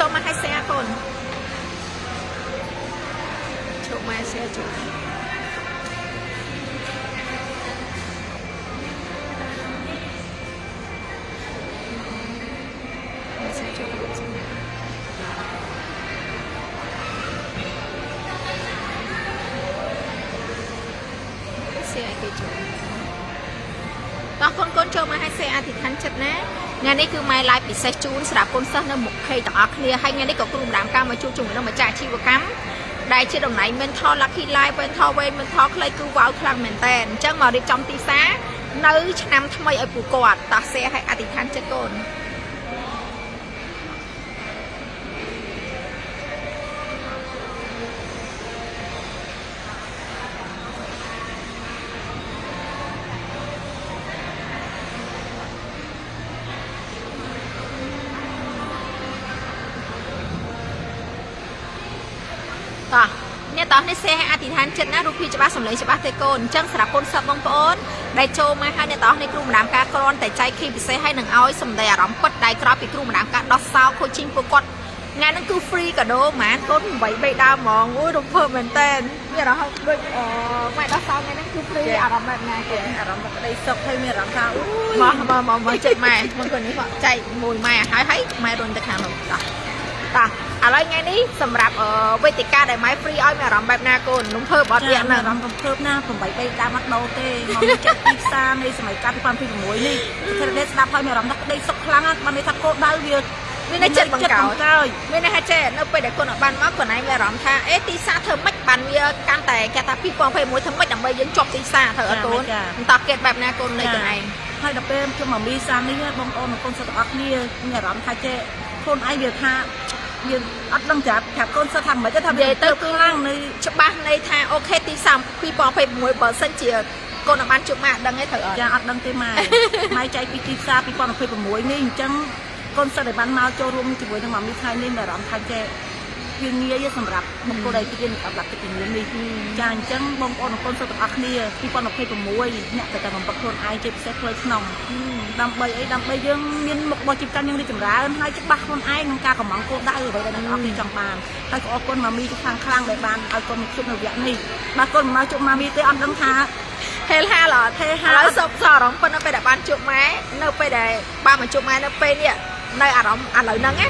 ចូលមកឲ្យ share កូនចូលមក share ចូលតោះកូនចូលមកឲ្យ share អធិដ្ឋានចិត្តណាថ្ងៃនេះគឺ my live ពិសេសជូនសម្រាប់កូនសិស្សនៅមុខភេទទាំងអស់គ្នាហើយថ្ងៃនេះក៏គ្រូម្ដាមការមកជួបជាមួយនឹងម្ចាស់អាជីវកម្មដែលជាតំណែង mentor lucky life mentor way mentor ខ្លីគឺវ៉ាវខ្លាំងមែនតើអញ្ចឹងមករៀបចំទីផ្សារនៅឆ្នាំថ្មីឲ្យពួកគាត់តោះ share ឲ្យអធិដ្ឋានចិត្តកូនអ្នកតោះនេះ share ឲ្យអធិដ្ឋានចិត្តណារូបភាពច្បាស់សម្លេងច្បាស់ទេកូនអញ្ចឹងសម្រាប់កូនសិស្សបងប្អូនដែលចូលមកហើយអ្នកតោះនេះគ្រូម្ដាមការគ្រាន់តែចែកគីពិសេសឲ្យនឹងឲ្យសម្ដីអារម្មណ៍ពិតដែលក្រោយពីគ្រូម្ដាមការដោះសោ coaching ពួកគាត់ថ្ងៃហ្នឹងគឺ free កាដូហ្មងកូន8 3ដើមហ្មងអូយរំភើបមែនតើមានអារម្មណ៍ដូចម៉ែដោះសោថ្ងៃហ្នឹងគឺ free អារម្មណ៍បែបណាគេអារម្មណ៍ក្តីសុខហើយមានអារម្មណ៍ថាអូយមកចិត្តម៉ែមកគាត់នេះគាត់ចែកមួយម៉ែហើយម៉ែរុញទៅខាងនោះតោះឥឡូវថ្ងៃនេះសម្រាប់វេទិកាដែលម៉ែ free ឲ្យមានអារម្មណ៍បែបណាកូនរំភើបអត់វាអារម្មណ៍រំភើបណា8 3ដើមអត់ដោទេមកមានចិត្តទីផ្សារនៃសម័យកាល2026នេះគេដែលស្ដាប់ហើយមានអារម្មណ៍ថាក្តីសុខខ្លាំងណាស់បានន័យថាគោលដៅវាមានតែចិត្តបង្កោយមានតែចេះនៅពេលដែលកូនបានមកខ្លួនឯងមានអារម្មណ៍ថាអេទីផ្សារធ្វើម៉េចបានវាកាន់តែគេថា2021ធ្វើម៉េចដើម្បីយើងជាប់ទីផ្សារត្រូវអត់កូនតោះគេបែបណាកូននៃខ្លួនឯងហើយដល់ពេលខ្ញុំមកមីសាំនេះបងប្អូនកូនសិស្សទាំងអស់គ្នាមានអារម្មណ៍ថាចេះខ្លួនឯងវាថាយើងអត់ដឹងប្រាប់កូនសិស្សថាមិនទេថាវាទៅខ្លាំងនៃច្បាស់នៃថាអូខេទីផ្សារ2026បើសិនជាកូនបានជួបមកដឹងទេត្រូវអត់ចាអត់ដឹងទេម៉ែចែកពីទីផ្សារ2026នេះអញ្ចឹងកូនសិស្សដែលបានមកចូលរួមជាមួយនឹងម៉ាមីថ្ងៃនេះមានអារម្មណ៍ថាចេះវាងាយសម្រាប់បុគ្គលដែលរៀនអត់ដាក់ទឹកជំនាញនេះចាអញ្ចឹងបងប្អូនកូនសិស្សទាំងអស់គ្នា2026អ្នកតែបំផុតខ្លួនឯងជាពិសេសផ្លូវក្នុងដើម្បីអីដើម្បីយើងមានមុខបោះជីវកម្មយើងរីកចម្រើនហើយច្បាស់ខ្លួនឯងក្នុងការកំងគោលដៅអ្វីដែលអ្នកនរគ្នាចង់បានហើយក៏អរគុណម៉ាមីខ្លាំងដែលបានឲ្យកូនមកជួបនៅវគ្គនេះបាទកូនមកជួបម៉ាមីទេអត់ដឹងថាហេលហាឡហេហាឥឡូវសុខសអារម្មណ៍ប៉ុន្តែពេលដែលបានជួបម៉ែនៅពេលដែលបានមកជួបម៉ែនៅពេលនេះនៅអារម្មណ៍ឥឡូវហ្នឹងណា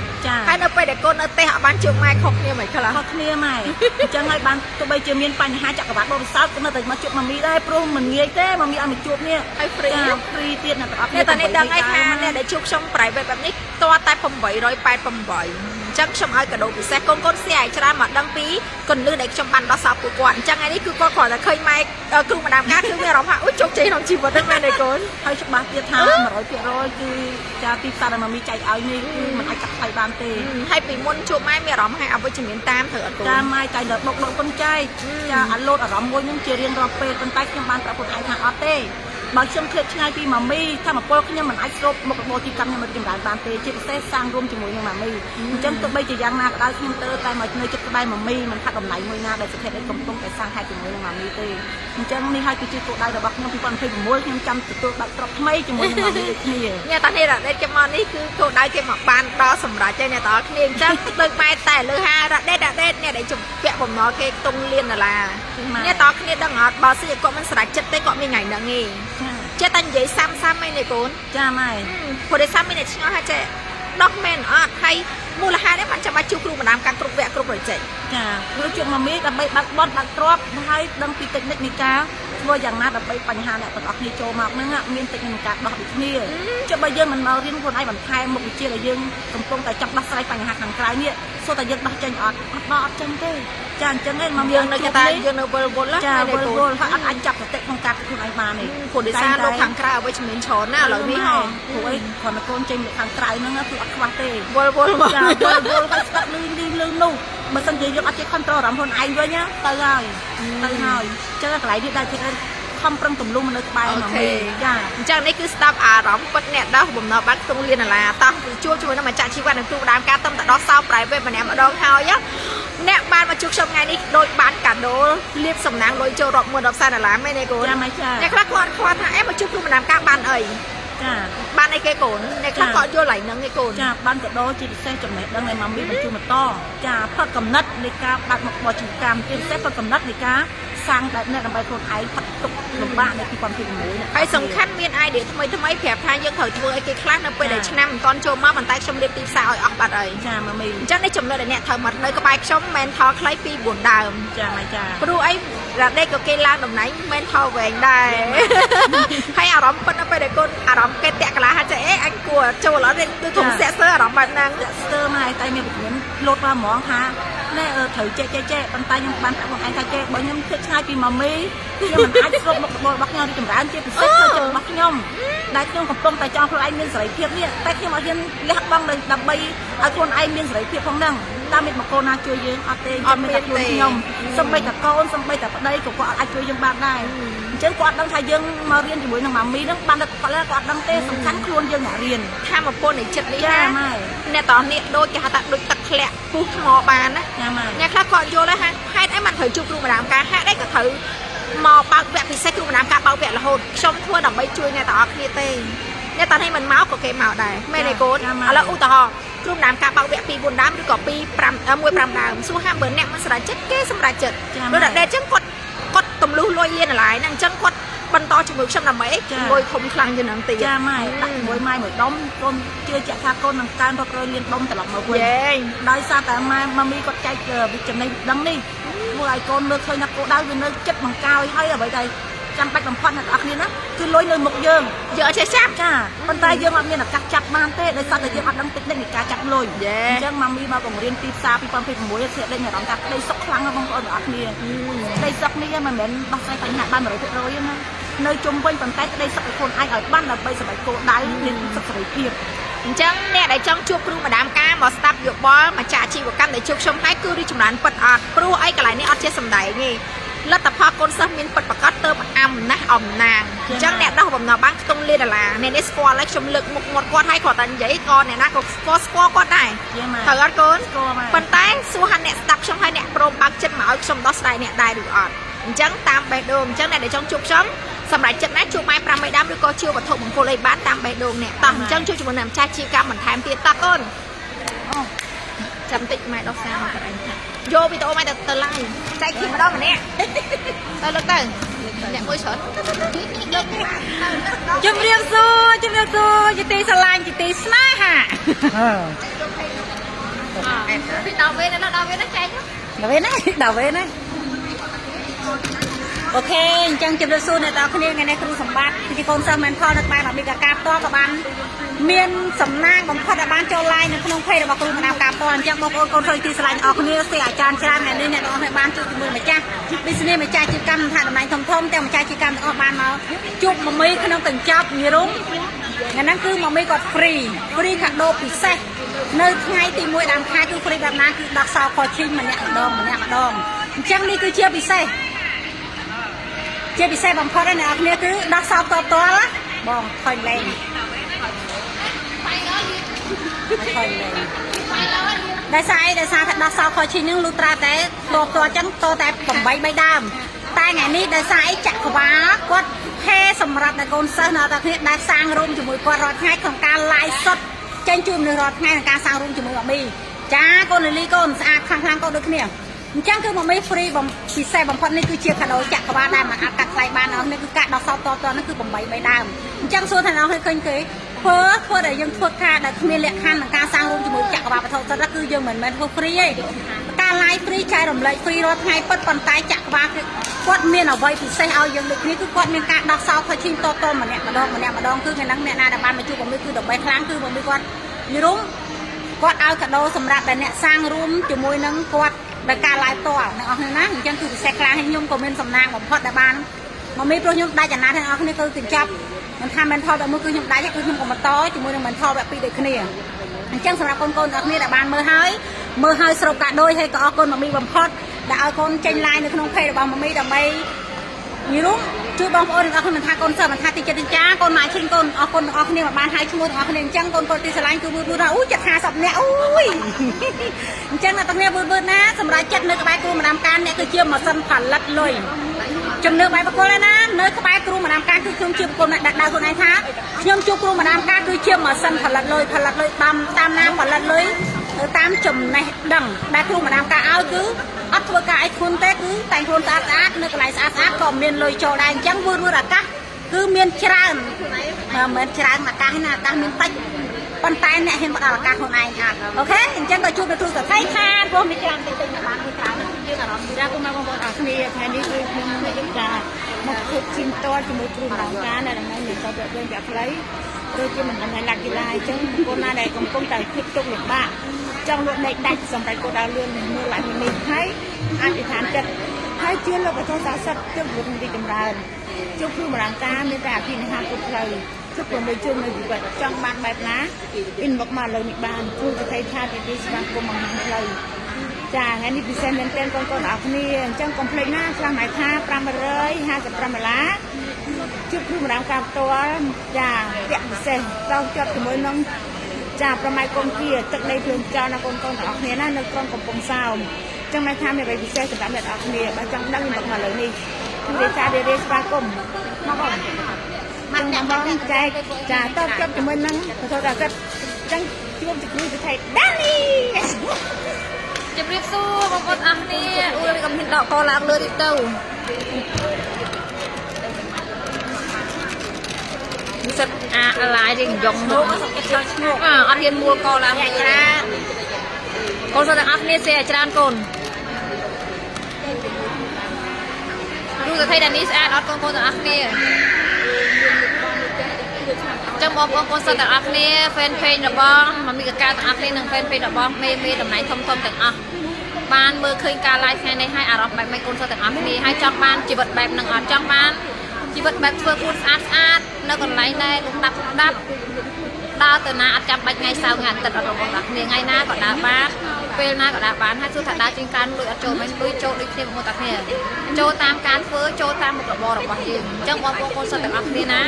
ហើយនៅពេលដែលកូននៅផ្ទះអត់បានជួបម៉ែខុសគ្នាមិនខ្លះខុសគ្នាម៉ែអញ្ចឹងហើយបានទោះបីជាមានបញ្ហាចក្រវាឡបរិសោតក៏នៅតែមកជួបម៉ាមីដែរព្រោះមិនងាយទេម៉ាមីឲ្យមកជួបនេះហើយហ្វ្រីទៀតអ្នកទាំងអស់គ្នាតែនេះដឹងហើយថាអ្នកដែលជួបខ្ញុំ private បែបនេះតើតែ888អញ្ចឹងខ្ញុំឲ្យកាដូពិសេសកូនសៀឲ្យច្រើនមកដឹងពីកលលឹះដែលខ្ញុំបានដោះសោពួកគាត់អញ្ចឹងឯនេះគឺគាត់គ្រាន់តែឃើញម៉ែគ្រូម្ដាមការគឺមានអារម្មណ៍ថាអូជោគជ័យក្នុងជីវិតហ្នឹងមែនទេកូនហើយច្បាស់ទៀតថា 100% គឺចាទីផ្សារដែលម៉ាមីចែកឲ្យនេះគឺមិនអាចកាត់ថ្លៃបានទេហើយពីមុនជួបម៉ែមានអារម្មណ៍ថាអវិជ្ជមានតាមត្រូវអត់កូនចាម៉ែតែដល់បុកដល់ប៉ុនចែកចាអាឡូតអារម្មណ៍មួយហ្នឹងជារៀងរាល់ពេលប៉ុន្តែខ្ញុំបានប្រាប់ខ្លួនឯងថាអត់ទេបើខ្ញុំឃ្លាតឆ្ងាយពីម៉ាមីថាមពលខ្ញុំមិនអាចស្រូបមុខរបរទីកម្មខ្ញុំមិនចម្រើនបានទេជាពិសេសសាងរួមជាមួយនឹងម៉ាមីអញ្ចឹងទោះបីជាយ៉ាងណាក៏ដោយខ្ញុំទៅតែមកនៅជិតក្បែរម៉ាមីមិនថាតំណែងមួយណាដែលស្ថិតនៅកំពុងតែសាងហេតុជាមួយនឹងម៉ាមីទេអញ្ចឹងនេះហើយគឺជាគោលដៅរបស់ខ្ញុំ2026ខ្ញុំចាំទទួលបាក់ទ្រព្យថ្មីជាមួយនឹងម៉ាមីដូចគ្នាអ្នកតានេះរ៉ាដេតគេមកនេះគឺគោលដៅគេមកបានដល់សម្រាប់ទេអ្នកតាគ្នាអញ្ចឹងដូចម៉ែតែលើហារ៉ាដេតអ្នកដែលជំពាក់បំណុលគេខ្ទង់លៀនដុល្លារអ្នកតាគ្នាដឹងអត់បើសិនជាគាត់មិនស្រេចចិត្តទេគាត់មានថ្ងៃហ្នឹងទេចេះតែនិយាយសាំឯនេះកូនចាម៉ែព្រោះតែសាំមានតែឆ្ងល់ថាចេះដោះមែនអត់ហើយមូលហេតុនេះបានចាំបាច់ជួបគ្រូម្ដាមការគ្រប់វគ្គគ្រប់រយចេញចាព្រោះជួបម៉ាមីដើម្បីបាត់បត់បាត់ទ្រព្យហើយដឹងពីតិចនិចនៃការធ្វើយ៉ាងណាដើម្បីបញ្ហាអ្នកទាំងអស់គ្នាចូលមកហ្នឹងមានតិចនៃការដោះដូចគ្នាចុះបើយើងមិនមករៀនខ្លួនឯងបន្ថែមមុខវិជ្ជាដែលយើងកំពុងតែចង់ដោះស្រាយបញ្ហាខាងក្រៅនេះសូតែយើងដោះចេញអត់ចេញទេចាអញ្ចឹងឯងមកយើងនៅតែយើងនៅវល់ចាវល់ហើយអត់អាចចាប់សតិក្នុងការខ្លួនឯងបានទេព្រោះដោយសារលោកខាងក្រៅអវិជ្ជមានច្រើនណាឥឡូវនេះហ៎ព្រោះអីគ្រាន់តែកូនចេញខាងក្រៅហ្នឹងគឺអត់ខ្វះទេវល់ចាវល់ហើយស្ដាប់លឺនោះបើសិនជាយើងអត់ចេះ control អារម្មណ៍ខ្លួនឯងវិញទៅហើយចឹងកន្លែងនេះដែរគេខំប្រឹងទម្លុះនៅក្បែរមកមីចាអញ្ចឹងនេះគឺស្ដាប់អារម្មណ៍ពិតអ្នកដោះបំណុលបាត់ខ្ទង់លៀនដុល្លារតោះជួបជាមួយនឹងម្ចាស់ជីវិតនិងគ្រូដើមការតំតែដោះសោ private ម្នាក់ម្ដងហើយអ្នកបានមកជួបខ្ញុំថ្ងៃនេះដូចបានកាដូលៀបសំណាងលុយចូលរាប់110សែនដុល្លារមែនទេកូនចាមែនចាអ្នកខ្លះគាត់ថាអេមកជួបគ្រូម្ដាមការបានអី ban này cái cồn này khác gọi vô lại nâng cái cồn ban cái đó chỉ xe chậm này đang ngày mà mi mình chưa mà to phát cầm nứt đi cá đặt một bò chim cam trên xe phát cầm nứt đi cá sang đại này là bài thôn ấy phát tục lồng bạn này thì còn thịt muối này hay sòng khăn miên ai để thay mấy phèp thay dân thời vừa cái khác nó bây để năm con trâu máu bàn tay trong đêm tim sao ở bạt ấy mà mình chắc đấy chồng nơi để nẹt thời mặt nơi có bài sống men thò lấy pi buồn đào rồi ấy là đây có cây lan đồng nấy men thò về đây hay à đóng phân nó bây để con à đóng cây tẹt là hai trẻ anh của trâu nó đây tôi cũng sẽ sơ đóng bàn năng sơ mai tay mình muốn lột vào món ha nè thử che bàn tay nhưng bàn tay của anh ta che bởi nhom thích hai pi mà mi nhưng mình ai lột một bồi bắt nhau đi chừng rán che bị xếp thôi chừng bắt nhom đại nhom cầm bông tay cho con anh miên sợi thiệp nè tay khi mà hiên lép băng đây đập bay ở con anh miên sợi thiệp không năng ta miệt mà con na chơi dương ở đây cho mình đặt luôn nhom xong bay tập con xong bay tập ở đây của con ai chơi dương bàn này chứ con đang thay dương mà riêng thì buổi năng mà mi nó ban được con là con đang tê xong khánh luôn dương ngã riêng tham một con này chật đi ha nè tao nè đôi cái hạt tạt đôi tật lẹ phút mò bàn á nhà khác còn vô đấy ha hai cái mình thử chụp luôn mà làm cá hai đấy có thử mò bao vẹt thì sẽ luôn mà làm cá bao vẹt là hồn xong thua đồng bay chui nè tao kia tê nè tao thấy mình máu của cái màu này mẹ này cô là u tao luôn làm cá bao vẹt pi buồn đám rồi có pi pram môi pram đàm số ham bữa nèมันสลายchất cái xong lại chật rồi đặt đây chân quật tầm lưu lôi yên lại năng chân quật ban to trong ngực xong làm mấy ngồi không khăn cho nàng tiền cha mai tặng ngồi mai một đống con chưa chạy xa con nàng can rồi liên đông từ lòng mà quên nói sao tại mai mami có chạy bị chậm này đắng đi mua ai con được thôi nè cô đau vì nơi chất bằng cao hay là vậy đây chăm bạch bằng phân là đặc biệt á cứ lối nơi một dương giờ chơi sáp cha bàn tay dương làm như là cắt chặt man tê để sao để dương ăn đắng tít đây cá chặt lôi chân mami mà còn riêng tít xa pi pam pi muối sẽ đây nhà đóng cắt đây sốc lăng không có đặc biệt đây sốc này mà mình bắt tay tay nhạt ban rồi nha nơi chung quanh bàn tay đây sắp phảiคนai ở ban là bây giờ phải cô đái nên sắp phải thiệt chẳng nè để trong chuột pru mà đám cá mà stop được bó mà trả chi của căn để chuột xong thái cứ đi chụp đàn bật pru ấy cái lại này ở trên sầm đáy nghe lát tập hoa con sâm miên bật bật cắt tơ bật âm nè ẩm nàng chẳng nè đâu bầm nào bán tung lên là nè để squat lấy trong lực một con hay còn tận giấy con này nó có squat con này thở ăn con bàn tay xua hành nè tập xong hai nè pru băng chân máu xong đó sai nè đai được ọt chẳng tam bè đường chẳng này để trong chuột sốngสำหรับจัดนั้นจูไม้ปรำไม่ดำด้วยก็ชิววัตถุมงคลเลยบ้านตามใบดงเนี่ยต่างจังชูจูมันนำชาชีกรรมเหมือนแถมเตียตาก้นจำติดไม้ดอกซามาอะไรโยวิโตไม้แต่ไล่ใจขี้มาดอกมันเนี่ยเลิกเนี่ยมวยสดจุ่มเรียงซูจิตีสลายจิตีสไนฮะพี่ดาวเว้นนะดาวเว้นนะใจดาวเว้นนะโอเคจังจุดสูนในตอนนี้ไงในครูสมบัติที่คนสมัยพ่อนักบ้านมีการกาบตัวกับบ้านเมียนสำนักของพ่อบ้านโจไลในขนมเพลบอกครูมานำกาบตัวจังบอกคนเคยตีสลายออกคนนี้เสียอาจารย์ชราในนี้เนี่ยต้องให้บ้านจุดมือมาจ้าบิสเน่มาจ้าจิกันถ่ายในทงแต่มาจ้าจิกันออกบ้านมาจุดมาไม่ขนมตึงจับมีรุ้งงั้นนั่นคือมาไม่กดฟรีขัดโดปิเซ่ในไงตีมวยดำคายคือฟรีแบบนั้นคือดักซาวคอชิงมันเนี่ยดองจังนี่คือเชี่ยวปิเซ่เจ็บไปใส่บางพอได้เนี่ยคือดักสาวตัวละบองคอยแรงได้ใส่ดักสาวคอยชิ้นนึงลูตราแต่ตัวจังตัวแต่ผมใบดำแต่ไงนี่ได้ใส่จักรวาลก็แค่สำหรับในกอนเซอร์นะแต่คือได้สร้างรูมจมูกก็รอดง่ายของการไล่สดเจนจุ่มในรอดง่ายของการสร้างรูมจมูกมีจ้าก้นลีก้นสะอาดครั้งก็ดูเนี่ยจังคือมันไม่ฟรีบางพิเศษบางคนนี่คือเชียร์ขนมจักรวาลได้มาอัดกัดใส่บ้านเรานี่คือการดอกซาวตัวนั่นคือผมใบดำจังส่วนทางเราให้เคยเพื่อแต่ยังพูดค่าแต่มีเลี้ยงขันการสร้างรูมจมูกจักรวาลประทศนั่นคือยังเหมือนฟรีการไล่ฟรีใจรำเลยฟรีรถไงปัดปันไตจักรวาลกดเมียนเอาไว้พิเศษเอาอย่างเด็กนี้คือกดมีการดอกซาวคอยชิงตัวมันเนี่ยมาดองคือเงินนั่งเนี่ยนาดบ้านมาจูบผมนี่คือดอกใบครั้งคือผมมีกดมีรุ้งกดเอากระโดสำหรับแต่เนี่ยสร้างรูมจมูกนั่งกดในการไล่ตัวนะเอานะจังคือแซกลาให้ยุ่งกับเมนสำนางของพอดบ้านมันมีโปรยุ่งได้จากนั้นทางเอาคนนี้คือถึงจับมันทำเป็นทอแบบมือคือยุ่งได้คือยุ่งกับมันโตจมูกมันทอแบบปีเด็กคนนี้จังสำหรับคนเอาคนนี้แต่บ้านมือหายสรุปการโดยให้ก็เอาคนมันมีบำพอดแต่เอาคนเจนไลน์ในขนมเพลย์บางมันมีแต่ใบมีรุ้งช่วยบางคนเอาคนมันทาคนเสิร์ฟมันทาติดจ้าคนหมายชิงคนเอาคนนี้แบบบ้านหายชั่วโมงเอาคนนี้จังคนตีสลายคือบูราจัดหาสับเนี่ยอุ้ยจังนะตรงนี้บูนะสำหรับจัดในกระบายกูมาทำการเนี่ยคือเชื่อมมาสั่นผ่านลัดเลย ជំនឿបែបបកលណានៅក្បែរគ្រូម្ដាមការគឺខ្ញុំជាបុគ្គលអ្នកដាក់ដៅខ្លួនឯងថាខ្ញុំជួបគ្រូម្ដាមការគឺជាម៉ាស៊ីនផលិតលុយតាមណាផលិតលុយតាមចំណេះដឹងដែលគ្រូម្ដាមការឲ្យគឺអត់ធ្វើការឲ្យខ្លួនទេគឺតែងខ្លួនស្អាតនៅកន្លែងស្អាតក៏មានលុយចូលដែរអញ្ចឹងវឺអាកាសគឺមានច្រើនមិនមែនច្រើនអាកាសណាអាកាសមានតិចប៉ុន្តែអ្នកហ៊ានបដិអាកាសខ្លួនឯងអត់អូខេអញ្ចឹងក៏ជួបនៅទូរស័ព្ទខានព្រោះមានច្រើនតិចបានមួយច្រើនយើងអារម្មណ៍ចាគុំមកបងប្អូនអរគ្នាថ្ងៃនេះគឺខ្ញុំយើងចាមកជួបជិះតជាមួយគ្រូម្ដងការនៅថ្ងៃនេះក៏ទៅវិញផ្លូវដូចជាមិនដឹងឡាក់កីឡាអញ្ចឹងបងប្អូនណាដែលកំពុងតែគិតទុកលំបាកចង់លក់ដេកដាច់សម្រាប់គោលដៅលឿនមើលឡើងនេះហើយអធិដ្ឋានចិត្តហើយជឿលោកបទសាស័ព្ទជឿលោករីចម្រើនជួបគ្រូម្ដងការមានតែអភិនិហាគ្រប់ផ្លូវជប់ប្រមូលជុំនៅជីវិតចង់បានបែបណាអ៊ីនមកមកលើនេះបានគ្រូប្រទេសថាទីស្វាគមន៍បង្ហាញផ្លូវចាថ្ងៃនេះពិសេសមែនទែនកូនអរគ្នាអញ្ចឹងកុំភ្លេចណាខ្លះហៅថា$555ជួបគ្រូម្ដងការផ្ទាល់ចាពាក់ពិសេសត្រូវជាប់ជាមួយនឹងចាប្រម៉ៃកុំគៀទឹកដីភ្លើងចោលណាកូនអរគ្នាណានៅក្រុងកំពង់សោមចឹងន័យថាមានអ្វីពិសេសសម្រាប់អ្នកនរគ្នាបើចង់ដឹងមកលើនេះគឺថារៀបស្វាគមន៍មកបងមិនអ្នកបងចែកចាតបជាប់ជាមួយនឹងប្រសូតអាកាសចឹងជួបជាមួយទៅថៃដាលីជំរាបសួរបងប្អូនអរគ្នាអ៊ូកំហ៊ានដកកឡើងលើនេះទៅសិតអាឡាយរៀងយ៉ងមកអត់ហ៊ានមួលកឡើងច្រើនកូនសិតទាំងអស់គ្នាសេឲ្យច្រើនកូនរូបទៅថៃដានីស្អាតអត់កូនទាំងអស់គ្នាចាំបងប្អូនកូនសិស្សទាំងអស់គ្នា fan page របស់មមីកកាទាំងអស់គ្នានិង fan page របស់មេតំណែងធំទាំងអស់បានមើលឃើញការ live ថ្ងៃនេះហើយអារម្មណ៍បែបម៉េចកូនសិស្សទាំងអស់គ្នាហើយចង់បានជីវិតបែបហ្នឹងអត់ចង់បានជីវិតបែបធ្វើខ្លួនស្អាតនៅកន្លែងដែលលំដាប់ដើរទៅណាអត់ចាំបាច់ថ្ងៃសៅរ៍ថ្ងៃអាទិត្យអត់របស់អ្នកគ្នាថ្ងៃណាក៏ដើរបានពេលណាក៏ដើរបានហើយទោះថាដើរជាងការលុយអត់ចូលមិនលុយចូលដូចគ្នាបងប្អូនទាំងគ្នាចូលតាមការធ្វើចូលតាមមុខរបររបស់យើងអញ្ចឹងបងប្អូនកូនសិស្សទាំងអស់គ្នាណា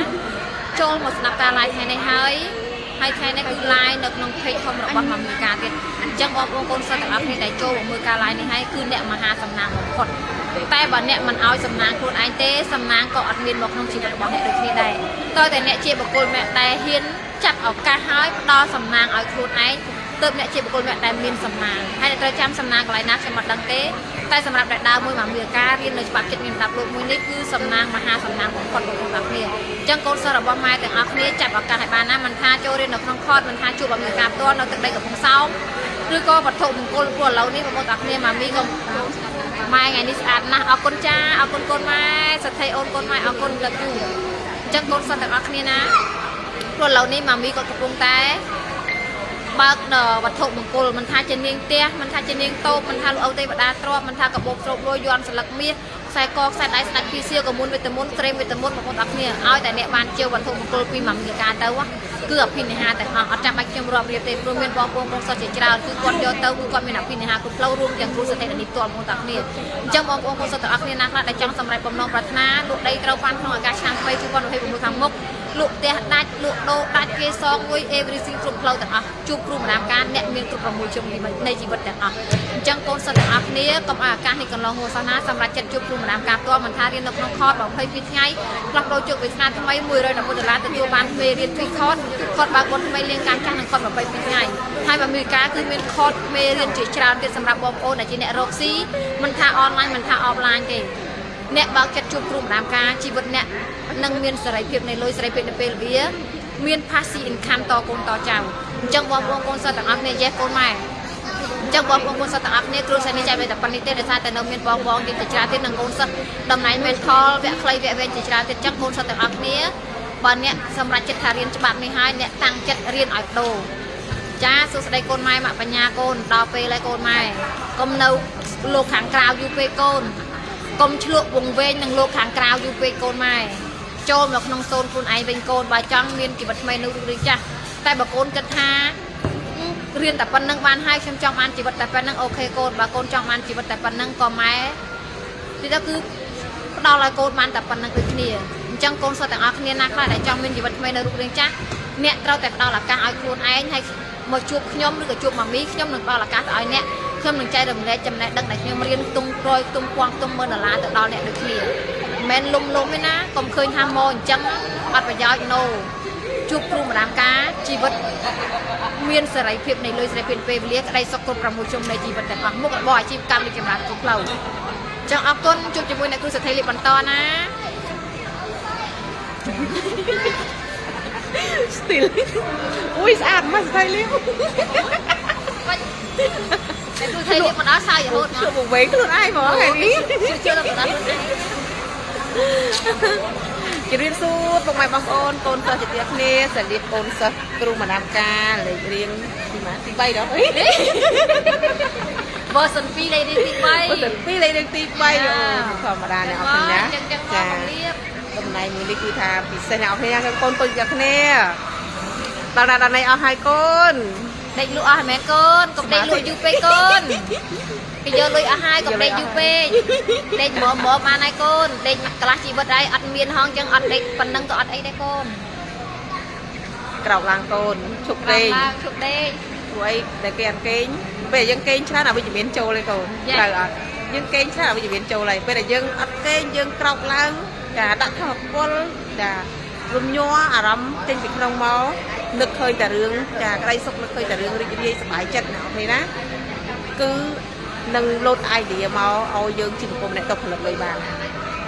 ចូលមកស្ដាប់ការ live ថ្ងៃនេះហើយថ្ងៃនេះគឺ live នៅក្នុង page ធំរបស់មាមីកាទៀតអញ្ចឹងបងប្អូនកូនសិស្សទាំងអស់គ្នាដែលចូលមកមើលការ live នេះហើយគឺអ្នកមហាសំណាងបំផុតតែបើអ្នកមិនឲ្យសំណាងខ្លួនឯងទេសំណាងក៏អត់មានមកក្នុងជីវិតរបស់អ្នកដូចគ្នាដែរតើតែអ្នកជាបុគ្គលម្នាក់ដែលហ៊ានចាត់ឱកាសហើយផ្ដល់សំណាងឲ្យខ្លួនឯងទើបអ្នកជាបុគ្គលម្នាក់ដែលមានសំណាងហើយអ្នកត្រូវចាំសំណាងកន្លែងណាខ្ញុំមិនដឹងទេតែសម្រាប់អ្នកដើរមួយមាមីការៀននៅច្បាប់ចិត្តមានដាប់លោកមួយនេះគឺសំណាងមហាសំណាងបំផុតរបស់បងប្អូនគ្នាអញ្ចឹងកូនសិស្សរបស់ម៉ែទាំងអស់គ្នាចាប់ឱកាសឲ្យបានណាមិនថាចូលរៀននៅក្នុងខតមិនថាជួបមាមីកាផ្ទាល់នៅទឹកដីកំពង់សោមឬក៏វត្ថុមង្គលព្រោះឥឡូវនេះបងប្អូនទាំងគ្នាមាមីក៏ម៉ែថ្ងៃនេះស្អាតណាស់អរគុណចាអរគុណកូនម៉ែសទ្ធីអូនកូនម៉ែអរគុណលោកគ្រូអញ្ចឹងកូនសិស្សទាំងអស់គ្នាណាព្រោះឥឡូវនេះមាមីក៏កំពុងតែបើកវត្ថុមង្គលមិនថាជានាងផ្ទះមិនថាជានាងតូបមិនថាលោកអូទេវតាទ្របមិនថាកបោកស្រូបលួយយន់ស្លឹកមាសខ្សែកខ្សែដៃស្ដាច់ពីសៀវកមុនវីតាមុនក្រែមវីតាមុនបងប្អូនអរគ្នាឲ្យតែអ្នកបានជាវត្ថុមង្គលពីមាមីកាទៅគឺអភិនិហាទាំងអស់អត់ចាំបាច់ខ្ញុំរាប់រៀបទេព្រោះមានបងប្អូនបងសិស្សជាច្រើនគឺគាត់យកទៅគឺគាត់មានអភិនិហាគ្រប់ផ្លូវរួមទាំងគ្រូសតិនេះផ្ទាល់បងប្អូនអរគ្នាអញ្ចឹងបងប្អូនបងសិស្សទាំងអស់គ្នាណាខ្លះដែលចង់សម្រេចបំណងប្រាថ្នាលោកដីត្រូវបានក្នុងឱកាសឆ្នាំ2026ខាងមុខលក់ផ្ទះដាច់លក់ដូរដាច់គេសងមួយ everything គ្រប់ផ្លូវទាំងអស់ជួបគ្រូម្ដាមការអ្នកមានគ្រប់6ជំនាញនៃជីវិតទាំងអស់អញ្ចឹងកូនសិស្សទាំងអស់គ្នាកុំឲ្យឱកាសនេះកន្លងហួសសោះណាសម្រាប់ចិត្តជួបគ្រូម្ដាមការផ្ទាល់មិនថារៀននៅក្នុងខត22ថ្ងៃផ្លាស់ប្ដូរជោគវាសនាថ្មី$111ទទួលបានមេរៀន2ខតគាត់បើកបុនថ្មីលៀងការចាស់នឹងគាត់22ថ្ងៃហើយមាមីកាគឺមានខតមេរៀនជាច្រើនទៀតសម្រាប់បងប្អូនដែលជាអ្នករកស៊ីមិនថាអនឡាញមិនថាអហ្វឡាញទេអ្នកបើកចិត្តជួបគ្រូម្ដាមការជីវិតអ្នកនឹងមានសេរីភាពនៃលុយសេរីភាពនៅពេលវេលាមាន passive income តកូនតចៅអញ្ចឹងបងប្អូនកូនសិស្សទាំងអស់គ្នាយេកូនម៉ែអញ្ចឹងបងប្អូនកូនសិស្សទាំងអស់គ្នាគ្រូសាស្ត្រនេះចែកតែប៉ុណ្្នេះទេដោយសារតែនៅមានបងទៀតជាច្រើនទៀតនឹងកូនសិស្សតំណែង mentor វគ្គខ្លីវគ្គវែងជាច្រើនទៀតអញ្ចឹងកូនសិស្សទាំងអស់គ្នាបើអ្នកសម្រាប់ចិត្តថារៀនច្បាប់នេះហើយអ្នកតាំងចិត្តរៀនឲ្យដូរចាសួស្ដីកូនម៉ែមកបញ្ញាកូនដល់ពេលហើយកូនម៉ែកុំនៅលោកខាងក្រៅយូរពេកកូនកុំឆ្លក់វង្វេងនឹងលោកខាងក្រៅយូរពេកកូនម៉ែចូលមកក្នុងโซนខ្លួនឯងវិញកូនបើចង់មានជីវិតថ្មីនៅរូបរាងចាស់តែបើកូនគិតថារៀនតែប៉ុណ្្នឹងបានហើយខ្ញុំចង់បានជីវិតតែប៉ុណ្្នឹងអូខេកូនបើកូនចង់បានជីវិតតែប៉ុណ្្នឹងក៏ម៉ែទីទៅគឺផ្ដល់ឲ្យកូនបានតែប៉ុណ្្នឹងដូចគ្នាអញ្ចឹងកូនសិស្សទាំងអស់គ្នាណាខ្លះដែលចង់មានជីវិតថ្មីនៅរូបរាងចាស់អ្នកត្រូវតែផ្ដល់ឱកាសឲ្យខ្លួនឯងហើយមកជួបខ្ញុំឬក៏ជួបម៉ាមីខ្ញុំនឹងផ្ដល់ឱកាសឲ្យអ្នកខ្ញុំនឹងចែករំលែកចំណេះដឹងដែលខ្ញុំរៀនទុំក្រោយទុំពងទុំ$1,000ទៅដល់អ្នកដូចគ្នាអ men lum ấy ná còn khơi ham mồi chân ọt và gió nô chụp kêu làm cá chi vật miên sợi rải phiệp này lôi sợi phiệp về liếc đây sọc cột cầm một chung này chi vậtแต่một cái bò chim cam đi kiểm tra cột lầuจังออกก้นจุดจมูกในครูสไทยลิบันตอนะสติลอุ้ยสะอาดมากสไทยลิในครูไทยลิมันอ้าใส่อย่าโทษนะบุกเบงก็ได้หมอไงนี้เชื่อเราหมดแล้วจะเรียนสู้ตรงไหนบางคนโกนเสือจะเตี้ยเนสเรียนโกนเสือกรูมาดามกาเลยเรียนที่มาที่ใบเนาะบอสันปีเลยเรียนตีใบบอสันปีเลยเรียนตีใบธรรมดาเนี่ยเอาไปนะจ้าตรงไหนมีลิขิตาปิดเส้นเอาไปยังโกนตัวจากเนี่ยตอนนั้นในเอาไฮโกนเด็กลูกอาแม่โกนกับเด็กลูกยูเป้โกนbây giờ lôi haiกับเด็กยูเป้เด็กหมอมาในโกนเด็กกลาชีบดได้อัดเมียนห้องจังอัดเด็กปันนังก็อัดไอ้ได้โกนกรอกลางโกนฉุกเด้ฉุกเด้ช่วยแต่เกณฑ์เกณฑ์ไปยังเกณฑ์ชาหนาไปจะเมียนโจเลยโกนใช่หรอยังเกณฑ์ชาหนาไปจะเมียนโจเลยไปแต่ยังอัดเกณฑ์ยังกรอกลางจะดักขบวนจะรุมยัวอารมณ์เต็มปิดนองเมานึกเคยแต่เรื่องจะใครสกนึกเคยแต่เรื่องรีดีสบายจัดเนาะพี่นะcứ nâng lột ai địa máu ao dương chỉ một cùng này tập hợp lời bàn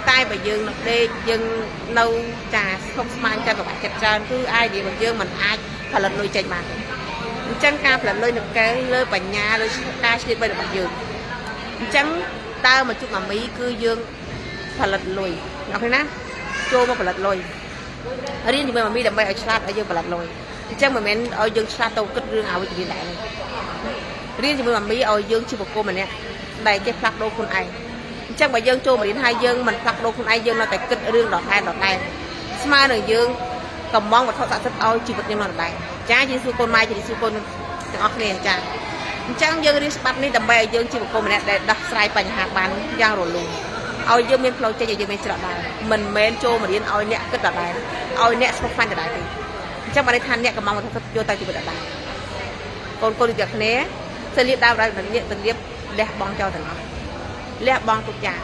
tay và dương nộp đê dương nâu trà không mang cho các bạn chặt trơn cứ ai địa bằng dương mình ai phải lật lôi chạy mà chân ca phải lôi được cái lôi bành nhà lôi ca xịt bay được bằng dương trắng tao mà chút mà mỹ cứ dương phải lật lôi ngọc thấy nè chô mà phải lật lôi ở đây thì mà mỹ đầm bay ở chat ở dương phải lật lôi chân mà mình ở dương chat tàu cất riêng ảo với chị đại này riêng thì mình mỹ ở dương chỉ một cô mình nè đầy cái phạt đô con ai chắc mà dương cho mà đến hai dương mình phạt đô con ai dương là tại kịch riêng đọt này smile đường dương cầm mong một thọ sản xuất ôi chỉ vật nhưng mà này cha chỉ su con mai chỉ su con ngọc nè cha chắc dương đi bắt đi đầm bay dương chỉ một cô mình nè để đặt sai bành hạt bán giang rồi luôn ôi dương mình flow chơi dương mình sẽ đọt này mình men cho mà đến ôi nè kịch đọt này ôi nè smoke fan đọt này chắc mà đây than nè cầm mong một thọ sản xuất vô tay chỉ vật đọt này còn cô đi được nè sẽ liệt đau đây mình liệt lẹ bong cho thằng nó lẹ bong tục già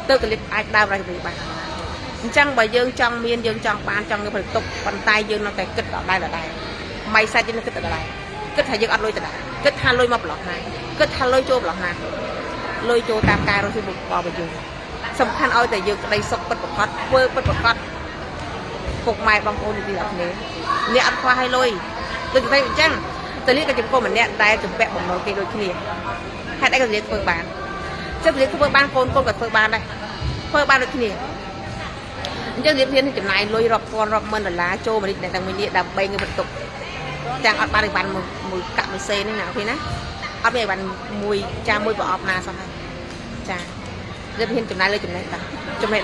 từ cái liệt ai đau đây thì bạn chăng bà dương trong miên dương trong ban trong cái phần tục bàn tay dương nó cái kịch ở đây là đây mày sai trên nó kịch ở đây kịch hay dương ăn lôi từ đây kịch than lôi mập lọt này kịch than lôi chô lọt này lôi chô tam cài rồi thì buộc vào bà dương sầm khăn oi tại dương đây sọc bật bật cắt vơ bật bật cắt phục mày bằng ôn thì làm thế nhẹ ăn khoa hay lôi từ cái tay chăng tôi liếc cái chụp cô mình nè tay chụp vẽ bằng màu kia đôi kia hay đây cái gì phơi bàn chắc liếc phơi bàn con gặp phơi bàn đây phơi bàn đôi kia chắc liếc thiên thì chụp này lôi rọc con rọc mơn là lá trâu mà đi để thằng mình đi đập bay người vận tục chẳng ăn ba được bàn mùi cặn mùi xe này nào thế nè ấp về bàn mùi cha mùi bỏ ấp na sao hay cha liếc thiên chụp này lên chụp này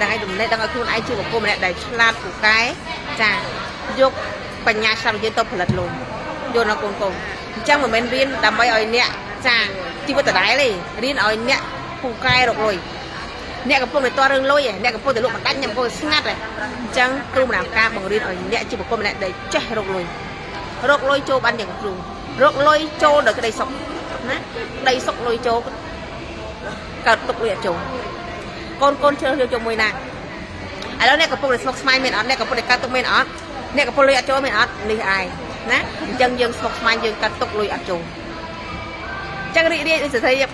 đang ở khu này chưa của cô mình để lan của cái cha dục bành nhà sao dưới tôm phải lật lùn vô nó cùng chẳng mà mình riêng đầm bay ở nè chà chỉ có tờ đáy này riêng ở nè phủ cay rồi nè cái phong này to rừng lôi nè cái phong từ lúc mà đánh nhầm cô ngắt này chẳng cứ làm ca bằng riêng ở nè chỉ một con này để che rột lôi châu ban những rừng rột lôi châu được cái đây sọc đây sọc lôi châu cả tục lôi châu con chơi châu mùi này ở đó nè cái phong này sọc smile mình ở nè cái phong này ca tục mình ở nè cái phong lôi châu mình ở đi ai nè chân dương sọc mai dương cắt tục lùi ăn chung chân đi sẽ thấy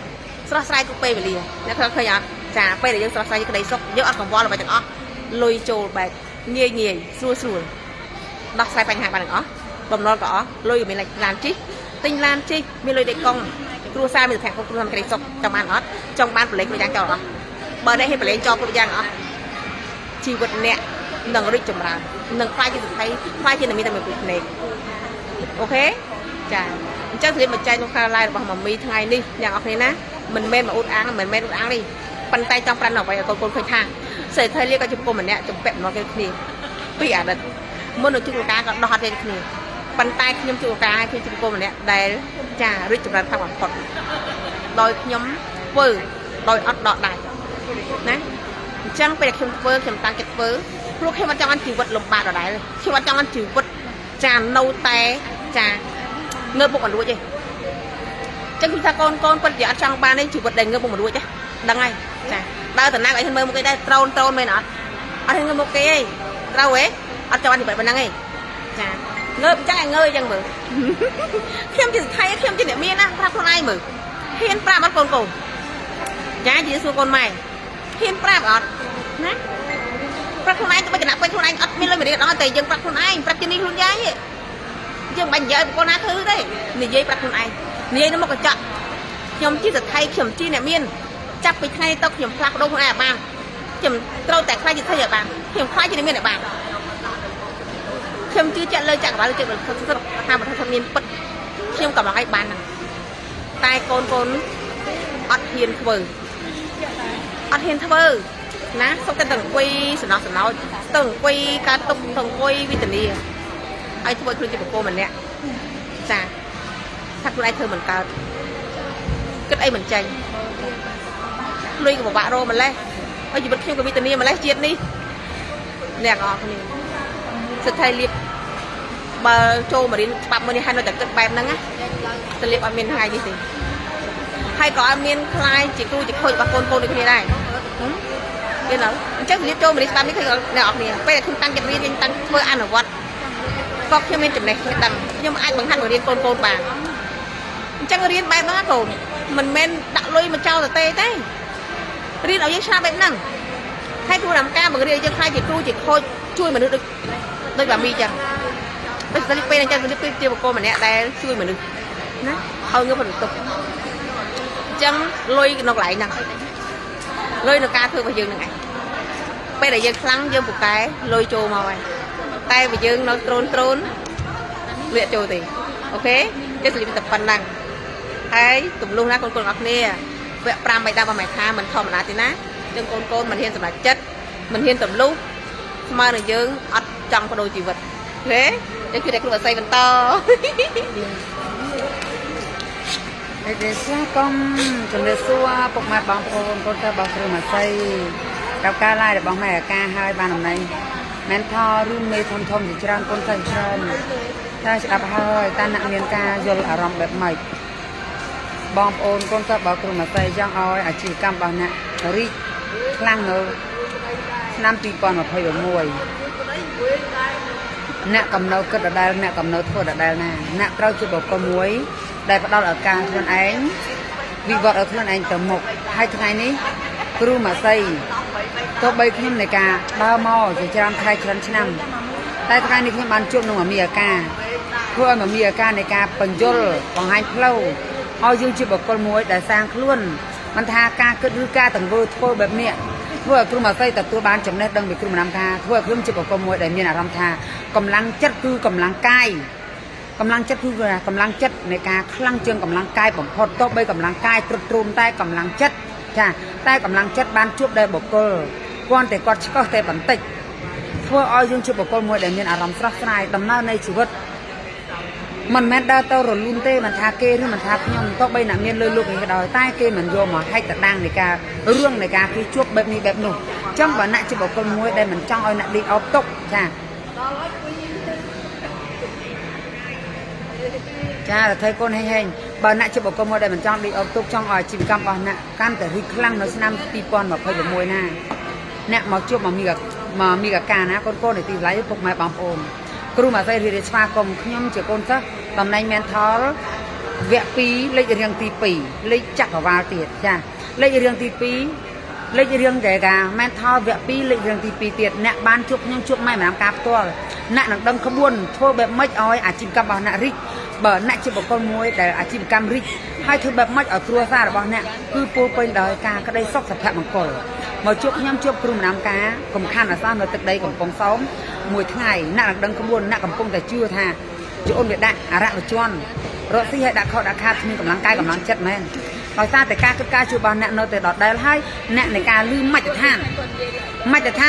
sọt sai cũng pe về liền nè khơi ăn trà pe để dương sọt sai cái đấy sọc dương ăn còn vo là phải chẳng ó lùi trồ bạc nhẹ xua đọc sai bánh hạt bàn ó bầm non có lùi mình lại làm chi tinh làm chi mình lùi để con cua sai mình thèm con cua cái đấy sọc trong ăn ó trong ban lấy cái giang cho nó bờ đây hay phải lấy cho cái giang ó chi vật nè nâng rít chùm ra nâng khoai cho thấy khoai trên là mi ta mình cục nè ok chà chắc thì mình chơi trong khai lai bằng mà mi thay đi nhà học này ná mình men mà út áng mình men út áng đi bàn tay trong bàn nào vậy con khơi thang sợi thay liên cái chụp cô mình nè chụp bẹp nó cái gì bị à đất muốn được chụp cá còn đọt lên gì bàn tay nhom chụp cá khi chụp cô mình nè đây chà rít chụp ra thang bằng phật đôi nhóm vừ đôi ớt đọt này nè chẳng phải chụp vừ chụp tăng chụp vừ lúc khi mà trong ăn chịu vật lồng bạc ở đấy khi mà trong ăn chịu vật tràn nâu té trà ngơ bụng ở đuôi chứ chắc khi ta con phân chỉ ăn trong ban đấy chịu vật đầy ngơ bụng ở đuôi chứ đằng ngay trà bao tuần nay vậy hơn một cái đây trôn mày nọ ở thêm một cái rau ấy ở cho anh thì vậy bên ấy ngơi chắc anh ngơi chẳng mử khiêm chỉ thay khiêm chỉ để miên á pháp con ai mử hiên pra bắt con cùng trái chỉ xua con mày hiên pra bọt nè pra con ai tụi bây giờ nạp con anh ắt miên lên mà đi đó tề dừng pra con anh pra chân đi luôn giá vậy dừng bánh dơi con á thứ đấy nì dây pra con anh nì dây nó một cái chợ nhom chỉ được thay khiêm chi nè miên chắc bị thay tao khiêm pra đâu con ai bạn khiêm trâu tẹt khai chỉ thay ở bạn khiêm khai chỉ nè miên ở bạn khiêm chưa chạy lời chạy vào lời chạy vào hai một thằng niên bật khiêm cả bằng ai bàn tai con ọt hiền thơ ná xong cái tầng quay sờ nó tầng quay cá túc tầng quay vitamin ai thưa cứ chỉ một cô mình nè chà thật lại thưa mình cao cái ấy mình tranh lui của một bạn rồi mình lấy ở gì bật khiêm của vitamin mà lấy chiết đi nè ngọt này sự thay liệp bờ trâu mà đi bắp mà đi hai nó đặt cất bèm nắng á tự liệp ở miền hai gì thì hay có ở miền khai chỉ tôi chỉ khôi bà con được như này biết không chắc liệp trâu mà đi bắp đi thấy ngọt nè bây giờ không tăng cái viên tăng thôi ăn ở quán có khi miền chấm này tầm nhưng mà anh bằng hành của riêng con bà chắc riêng bèm nó còn mình men đặt lui mà trâu là tê thế riêng ở dưới xa bèm năng hay tôi làm ca mà riêng khai chỉ khôi chui mà được đây là mi chẳng đây là cái này cho cái tiêu cô mà nè đây chui mà được nè hơn cái phần tục chân lôi nó lại nè lôi nó ca thương và dương này bây giờ dương lắng dương một cái lôi trâu màu này tay và dương nó trôn luyện trâu thì ok cái sự tập phần năng ấy tụm luôn ra con ngọc nè vẽ pram mày đau mà mày tha mình không là thì ná chân con mình hiên là chất mình hiên tụm lúc mà này dương ọt trong cái đôi chỉ vật thế để khi đây cũng là xây vần to để xóa con chuẩn bị xóa bọc mặt bóng con ta bọc rồi mà xây đào ca lai để bóng mẹ ca hai ba năm nay men tho run mê thom thì tràn con thành trơn ta sẽ đạp hơi ta nặng miền ca rồi ở rộng đẹp mày bóng ôn con ta bọc rồi mà xây giang oi ở chỉ cam bảo nè ri lang nữa nămปีก่อนมาพยมวยนักกำเนิดก็ได้นักกำเนิดทั่วได้นะนักเราจะบอกกมวยได้ประดาอาการคนเองวิวัฒน์เอาคนเองแต่หมกให้ทั้งไงนี้ครูมาใส่ตัวใบขึ้นในกาบ้าหม้อจะจำใครชั้นชั้นแต่ทั้งไงนี้ขึ้นบานจุ่มลงมามีอาการเพื่อมามีอาการในการปัญญลของให้เพลาเอาจึงจะบอกกมวยได้สร้างคล้วนมันทาการก็ดูการต่างเบอร์ทั่วแบบเนี้ยเพื่อครูมาใส่แต่ตัวบ้านจำแนกดังไปครูมานำทาเพื่อครูจะบอกกมวยได้มีอารมณ์ทากำลังจัดคือกำลังกายกำลังจัดคือกำลังจัดในการคลั่งเชิงกำลังกายผมพอโตไปกำลังกายตรุมใต้กำลังจัดจ้าใต้กำลังจัดบ้านชุบได้บอกกก้อนแต่ก้อนก็แต่บันติเพื่อเอาจึงจะบอกกมวยได้มีอารมณ์สลายดำเนินในชีวิตมันแม้ได้เต้ารลุ่นเต้มันทาเกหรือมันทาขยมโตไปหนักเมียนเลยลูกนี่ก็ได้ใต้เกมันโยมให้ตัดดังในการเรื่องในการคือชุบแบบนี้แบบหนุ่มจ้องว่าหนักจะบอกกมวยได้มันจ้องเอาหนักดีเอาตกจ้าจ้าthấy con hay hay bà nãy chưa bảo con mua đây mình trong đi ốp túc trong ở chìm cam bà nãy canแต่ริคลั่งnó năm pi pon mà phải được môi na nè mà chưa màมีกับการนะcon để tìm lấy phục mai bám ômครูมาใส่เรียนสมาคมขยมเจ้าคนซะตำแหน่งแมนทอลเวปีเล็กเรียงตีปีเล็กจักรวาลเตียจ้าเล็กเรียงตีปีเล็กเรียงเด็กแมนทอลเวปีเล็กเรียงตีปีเตียเนี่ยบ้านชุบยังชุบไม่มาทำกาบตัวน่ะหนังดังขบวนทั่วแบบไม่อ้อยอาชีพกำบังน่ะริเบอร์น่ะจะบอกคนมวยแต่อาชีพกำริให้ถือแบบไม่เอาตัวซาหรือบ้างเนี่ยคือปูเป็นดอยกาก็ได้ซอกสับแผลมังกรมาชุบยังชุบครูน้ำกากลมขันอ่ะซ่ามาตึกใดกลมปองซ้อมมวยทั้งไงน่ะดังขบวนน่ะกลมปองแต่ชื่อท่าจะอ้นเวดได้อาระมาชวนรถที่ให้ดักเขาดักคามีกำลังกายกำลังจัดแม่นลอยซาแต่กาคือการชูบอลน่ะโนแต่ดอดได้ให้น่ะในการลืมไม่จะท่า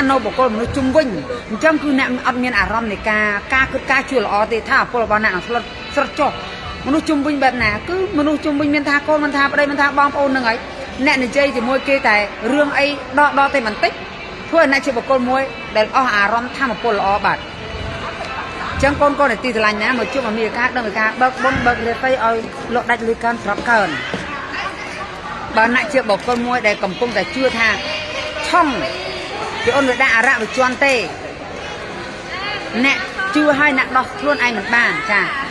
นโนบอกคนมันจุ่มวิ่งจังคือน่ะอัดเมียนอารมณ์ในกาคือการชูละอเตท่าพลบอลน่ะสลดจ่อมนุษย์จุ่มวิ่งแบบไหนคือมนุษย์จุ่มวิ่งมันทาโคนมันทาอะไรมันทาบอมโอนหนึ่งไงแน่ในใจจะมวยเกยแต่เรื่องไอ้ดอแต่มันติ๊กเพื่อนนายเชื่อบอกคนมวยเดินเอาอารมณ์ท่ามาปนละอบัดจังคนในตีตะลันนะมาจุ่มมามีการดังมีการเบิกเลยไปเอาหลอดได้เลยการรับเกินบางนายเชื่อบอกคนมวยได้กำปงแต่เชื่อท่า thông cái ôn đã ara với chuan tê nè chưa hai nè đọc luôn ai mình bàn chà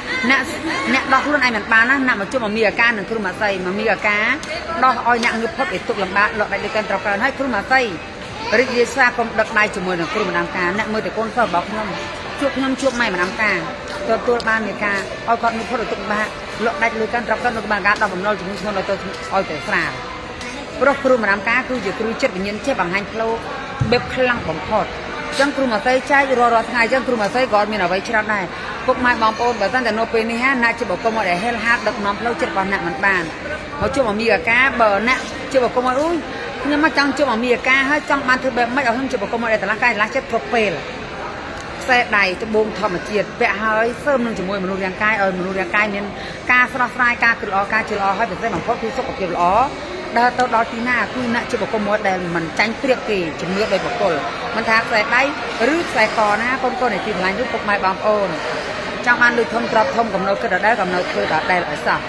nè đọc luôn ai mình bàn á nè mà cho mà mì cá nè cứ mà xây mà mì cá đọc oi nặng như phật để tục làm bạn lọt đại được cần trọc cần hay cứ mà xây rồi đi xa không đập đai cho mồi nè cứ mà làm cá nè mồi để con phở bọc nhom chuột mày mà làm cáตัวบ้านเนี่ยค่ะเอาคนมีคนตุกบ้าหลอกได้เลยกันรับกันตุกบ้านการตอบผมเราจะมีคนเราตัวเอาแต่สระเพราะครูมาทำการคือจะครูเช็ดเป็นยันเช็ดบางหันโลเบบคลั่งของพอดจังครูมาใส่ใจรอทางจังครูมาใส่ก่อนมีเอาไว้ชรับได้พวกไม้บางโอนแบบตั้งแต่โนเปนี่ฮะน่าจะบอกก็มาได้เฮลฮาร์ดดักน้ำเราเช็ดบางหนักมันบานเขาช่วยมามีกับกาเบอร์น่ะจะบอกก็มาอุ้ยเนี่ยมาจังช่วยมามีกับกาให้จังมันถือแบบไม่เอาทั้งจะบอกก็มาได้แต่ร่างกายล้างเช็ดโปรเปลxe đầy cho bông thầm mà chiết vẽ hơi sớm nâng cho môi mình nuôi cai ơi mình nuôi cai nên ca fry ca cứ lo ca chưa lo hay phải xem bằng phốt thu xúc của kiểu lo đó tao đó tí na cứ nãy chưa có công mối đây mình tránh tiệc kỳ chừng nước đây một cổ mình thác xe đáy rước xe cò na con này tìm lại giúp cục mai bằng ôn trong ăn được thông trọc thông cầm nồi cái đó đấy cầm nồi tôi đã đây là sao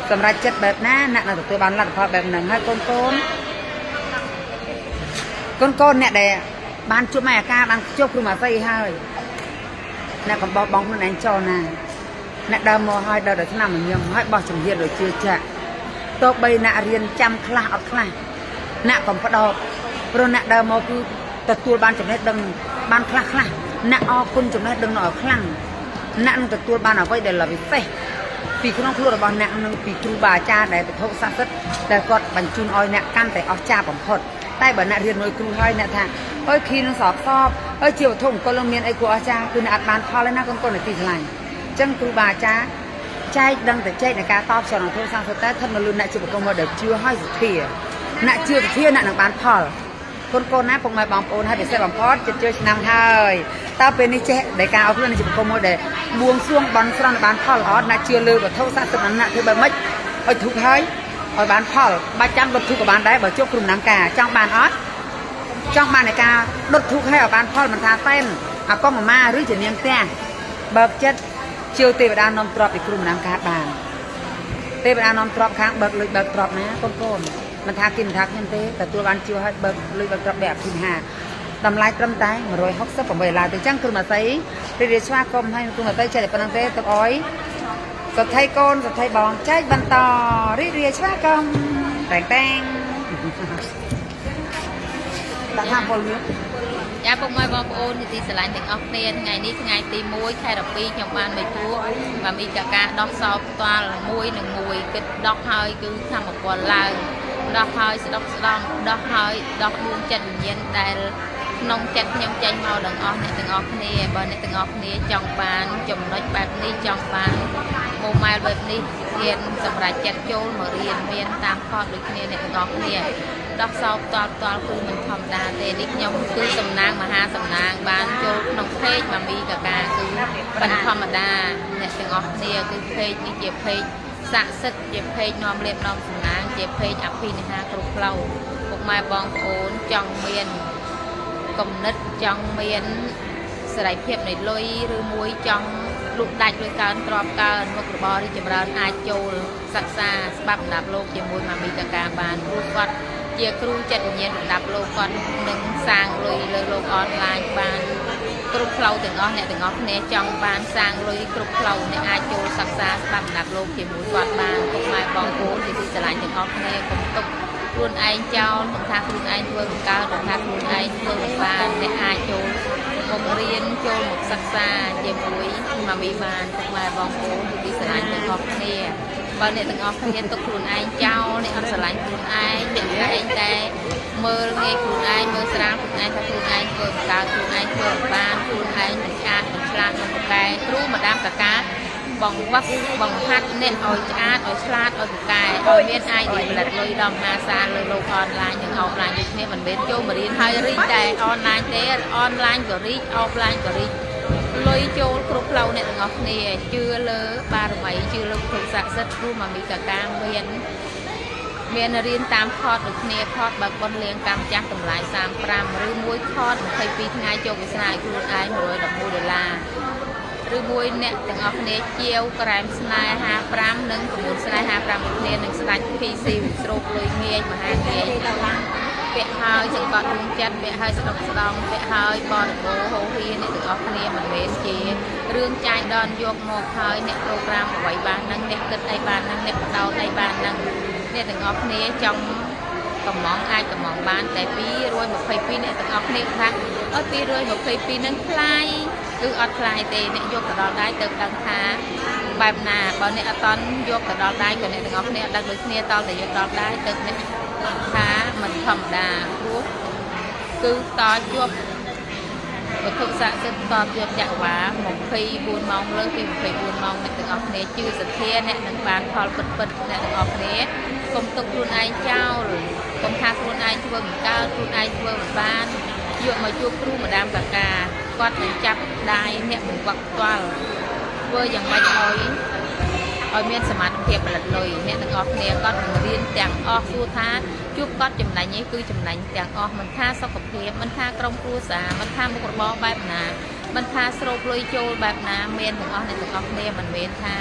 cầm ra chất bẹp na nặng là tôi bán lặt pha bẹp nặng hai con nè đây ban chúa mẹ ca đang chốt cứ mà xây hơi nè còn bó bóng nó đánh cho nè nè đờ mò hơi đờ để thế nào mình nhầm hơi bỏ chồng hiền rồi chưa chạy tôi bây nè riêng trăm khla nè còn có đọc rồi nè đờ mò cứ tật tua ban chồng hết đừng ban khla nè o kun chồng hết đừng nó ở khlang nè tật tua ban ở vậy để là vì phê vì cái nó luôn là bọn nè vì chú bà cha để thâu xa rất để còn bánh chun oi nè can để ở cha bằng phật tay bởi nè riêng nuôi cừu hơi nè thằng ơi khi nó sọt sọp ơi chiều thùng con lông miên ấy của cha cứ nạt bàn pha lên na con này tì lại chân cừu bà cha trai đang tại chơi này cá to cho nó thôi sang thôi tết thân mà luôn nãy chụp con mà được chưa hơi gì thìa nãy chưa thìa nãy đang bán phở con nãy phong mai bóng ôn hay để xe bóng phốt chơi năm hơi tao bên đi chơi để cá ốc lên chụp con mà để buông xuông bắn xong bán phở ó nãy chưa lừa và thâu sang sân nãy thứ bảy mấy ơi thục hơi ơi bán phở 300 đột thu của bán đấy bởi chỗ cùng nắng cả trong bàn ót trong bàn này ca đột thu hay ở bán phở mình thà tên à con mà ma rưỡi chỉ niềng te bậc chất chiều tê và đan nôm trọp để cùng nắng cả bàn tê và đan nôm trọp khác bậc lưỡi bậc trọp này con mình thà kim thạc nhân tếแต่ตัวbán chiều hay bậc lưỡi bậc trọp đẹp kim hà tầm lai trâm tái mà rồi hóc sấp của về là từ trắng cứ mà thấy để xoa com hay cứ mà thấy chơi để phần tế tập ói tập thay con tập thay bòn trái bắn to ria xoa com teng teng đã tham vô luôn dạ phong mai bong ôn thì sẽ lại những ốc đen ngày ní ngày tìm muối khai đập pi trong ban mấy thua và mi cả cá đót sọp toa là muối đừng mùi cái đót hơi cứ tham một quần là đót hơi sẽ đót hơi đót buông chân nhân đại nông chặt nhom chanh màu đừng ốc này từng ốc nè bờ này từng ốc nè trong ban chùm nói bạc ní trong ban mô mai bạc ní riêng sầm rải chặt chôn mà riêng miên tam kho được nè này từng ốc nè đọc sau toànคือมันธรรมดาแต่นิดยมคือสำนางมหาสำนางบ้านโจน้องเพชรมามีกับกาคือเป็นธรรมดาเนี่ยถึงออกเนี่ยคือเพชรนี่เจ็บเพชรสะสึกเจ็บเพชรนอมเรียบนอมสำนางเจ็บเพชรอภินิหารกรุบเล่าพวกมาบองโอนจังเมียนกำนัดจังเมียนสลายเพียบในลอยหรือมวยจังลูกดัดด้วยการกรอบการมกระบอที่จะมาอาโจลสักซาสบับดับโลกเจมวยมามีกับการบ้านรูปวัดเจียครูจัดเย็นดับโลกก่อนหนึ่งสร้างลุยเลยโลกออนไลน์บ้านกรุ๊ปเราถึงอ้อเนี่ยถึงอ้อเนี่ยจังบ้านสร้างลุยกรุ๊ปเราในอาโจสักซาบับดับโลกเจมวยวัดบ้านพวกไม้บองโก้ที่สลายถึงอ้อเนี่ยผมตกรุ่นไอเจ้าถึงทางรุ่นไอเพื่อก้าวถึงทางรุ่นไอเพื่อบ้านในอาโจผมเรียนโจหมกสักซาเจมวยมามีบ้านพวกไม้บองโก้ที่สลายถึงอ้อเนี่ยบ้านเนี่ยถึงออกเรียนตกรุ่นไอเจ้าเนี่ยอันสลายรุ่นไอเป็นไอแต่เมื่อไงรุ่นไอเมื่อสร้างรุ่นไอถ้ารุ่นไอเกิดการรุ่นไอเกิดบ้านรุ่นไอเหมือนชาติเหมือนฉลาดเหมือนไก่รู้มาดามตะการบองวักบองพัดเนี่ยเอาชาติเอาฉลาดเอาไก่เอาเวียนไอดีผลิตเลยดอมมาซาเลยโลกออนไลน์อย่างออฟไลน์อย่างนี้มันเป็นโจมาเรียนไทยรีดแต่ออนไลน์เตะออนไลน์ก็รีดออฟไลน์ก็รีดลอยโจลครุกเราเนี่ยงอกเนี่ยเชื่อเลยบารมีเชื่อเลยถูกสักดิ์รู้มามีกับการเวียนเรียนตามคอร์ดหรือเนี่ยคอร์ดบางคนเลี้ยงกำจักต่ำหลายสามปรามหรือมวยคอร์ดเคยปีง่ายโจวิสนาครูไอ้หน่วยดอกมูเดลาหรือมวยเนี่ยแต่งออกเนี่ยเจียวกระไรสไลด์หาปรามหนึ่งกระมุนสไลด์หาปรามเนี่ยหนึ่งสไลด์พีซีสโตรกเลยเงี้ยมาหาเงี้ยเปะหา ហើយចង្កត់រឿងចិត្តពាក់ហើយស្ដុកស្ដង់ពាក់ហើយបរិបូរហូហៀអ្នកទាំងអស់គ្នាមិនមែនជារឿងចាយដនយកមកហើយអ្នកប្រូក្រាមអ្វីបានហ្នឹងអ្នកគិតអីបានហ្នឹងអ្នកបដោតអីបានហ្នឹងអ្នកទាំងអស់គ្នាចង់កំងអាចកំងបានតែ222អ្នកទាំងអស់គ្នាថាអត់222ហ្នឹងថ្លៃគឺអត់ថ្លៃទេអ្នកយកទៅដល់ដៃទៅដឹងថាបែបណាបើអ្នកអត់តន់យកទៅដល់ដៃក៏អ្នកទាំងអស់គ្នាអត់ដឹងដូចគ្នាតតែយកដល់ដៃទៅអ្នកថាមិនធម្មតាព្រោះគឺតជាប់វត្ថុស័ក្តិសិទ្ធិតជាប់ចក្រវា24ម៉ោងលើពី24ម៉ោងអ្នកទាំងអស់គ្នាជឿសទ្ធាអ្នកនឹងបានផលពិតអ្នកទាំងអស់គ្នាកុំទុកខ្លួនឯងចោលកុំថាខ្លួនឯងធ្វើមិនកើតខ្លួនឯងធ្វើមិនបានយកមកជួបគ្រូម្ដាមកាកាគាត់នឹងចាប់ដៃអ្នកមិនវឹកផ្ទាល់ធ្វើយ៉ាងម៉េចឲ្យមានសមត្ថភាពផលិតលុយអ្នកទាំងអស់គ្នាគាត់នឹងរៀនទាំងអស់សួរថាជួបគាត់ចំណេញនេះគឺចំណេញទាំងអស់មិនថាសុខភាពមិនថាក្រុមគ្រួសារមិនថាមុខរបរបែបណាមិនថាស្រូបលុយចូលបែបណាមានទាំងអស់អ្នកទាំងអស់គ្នាមិនមែនថា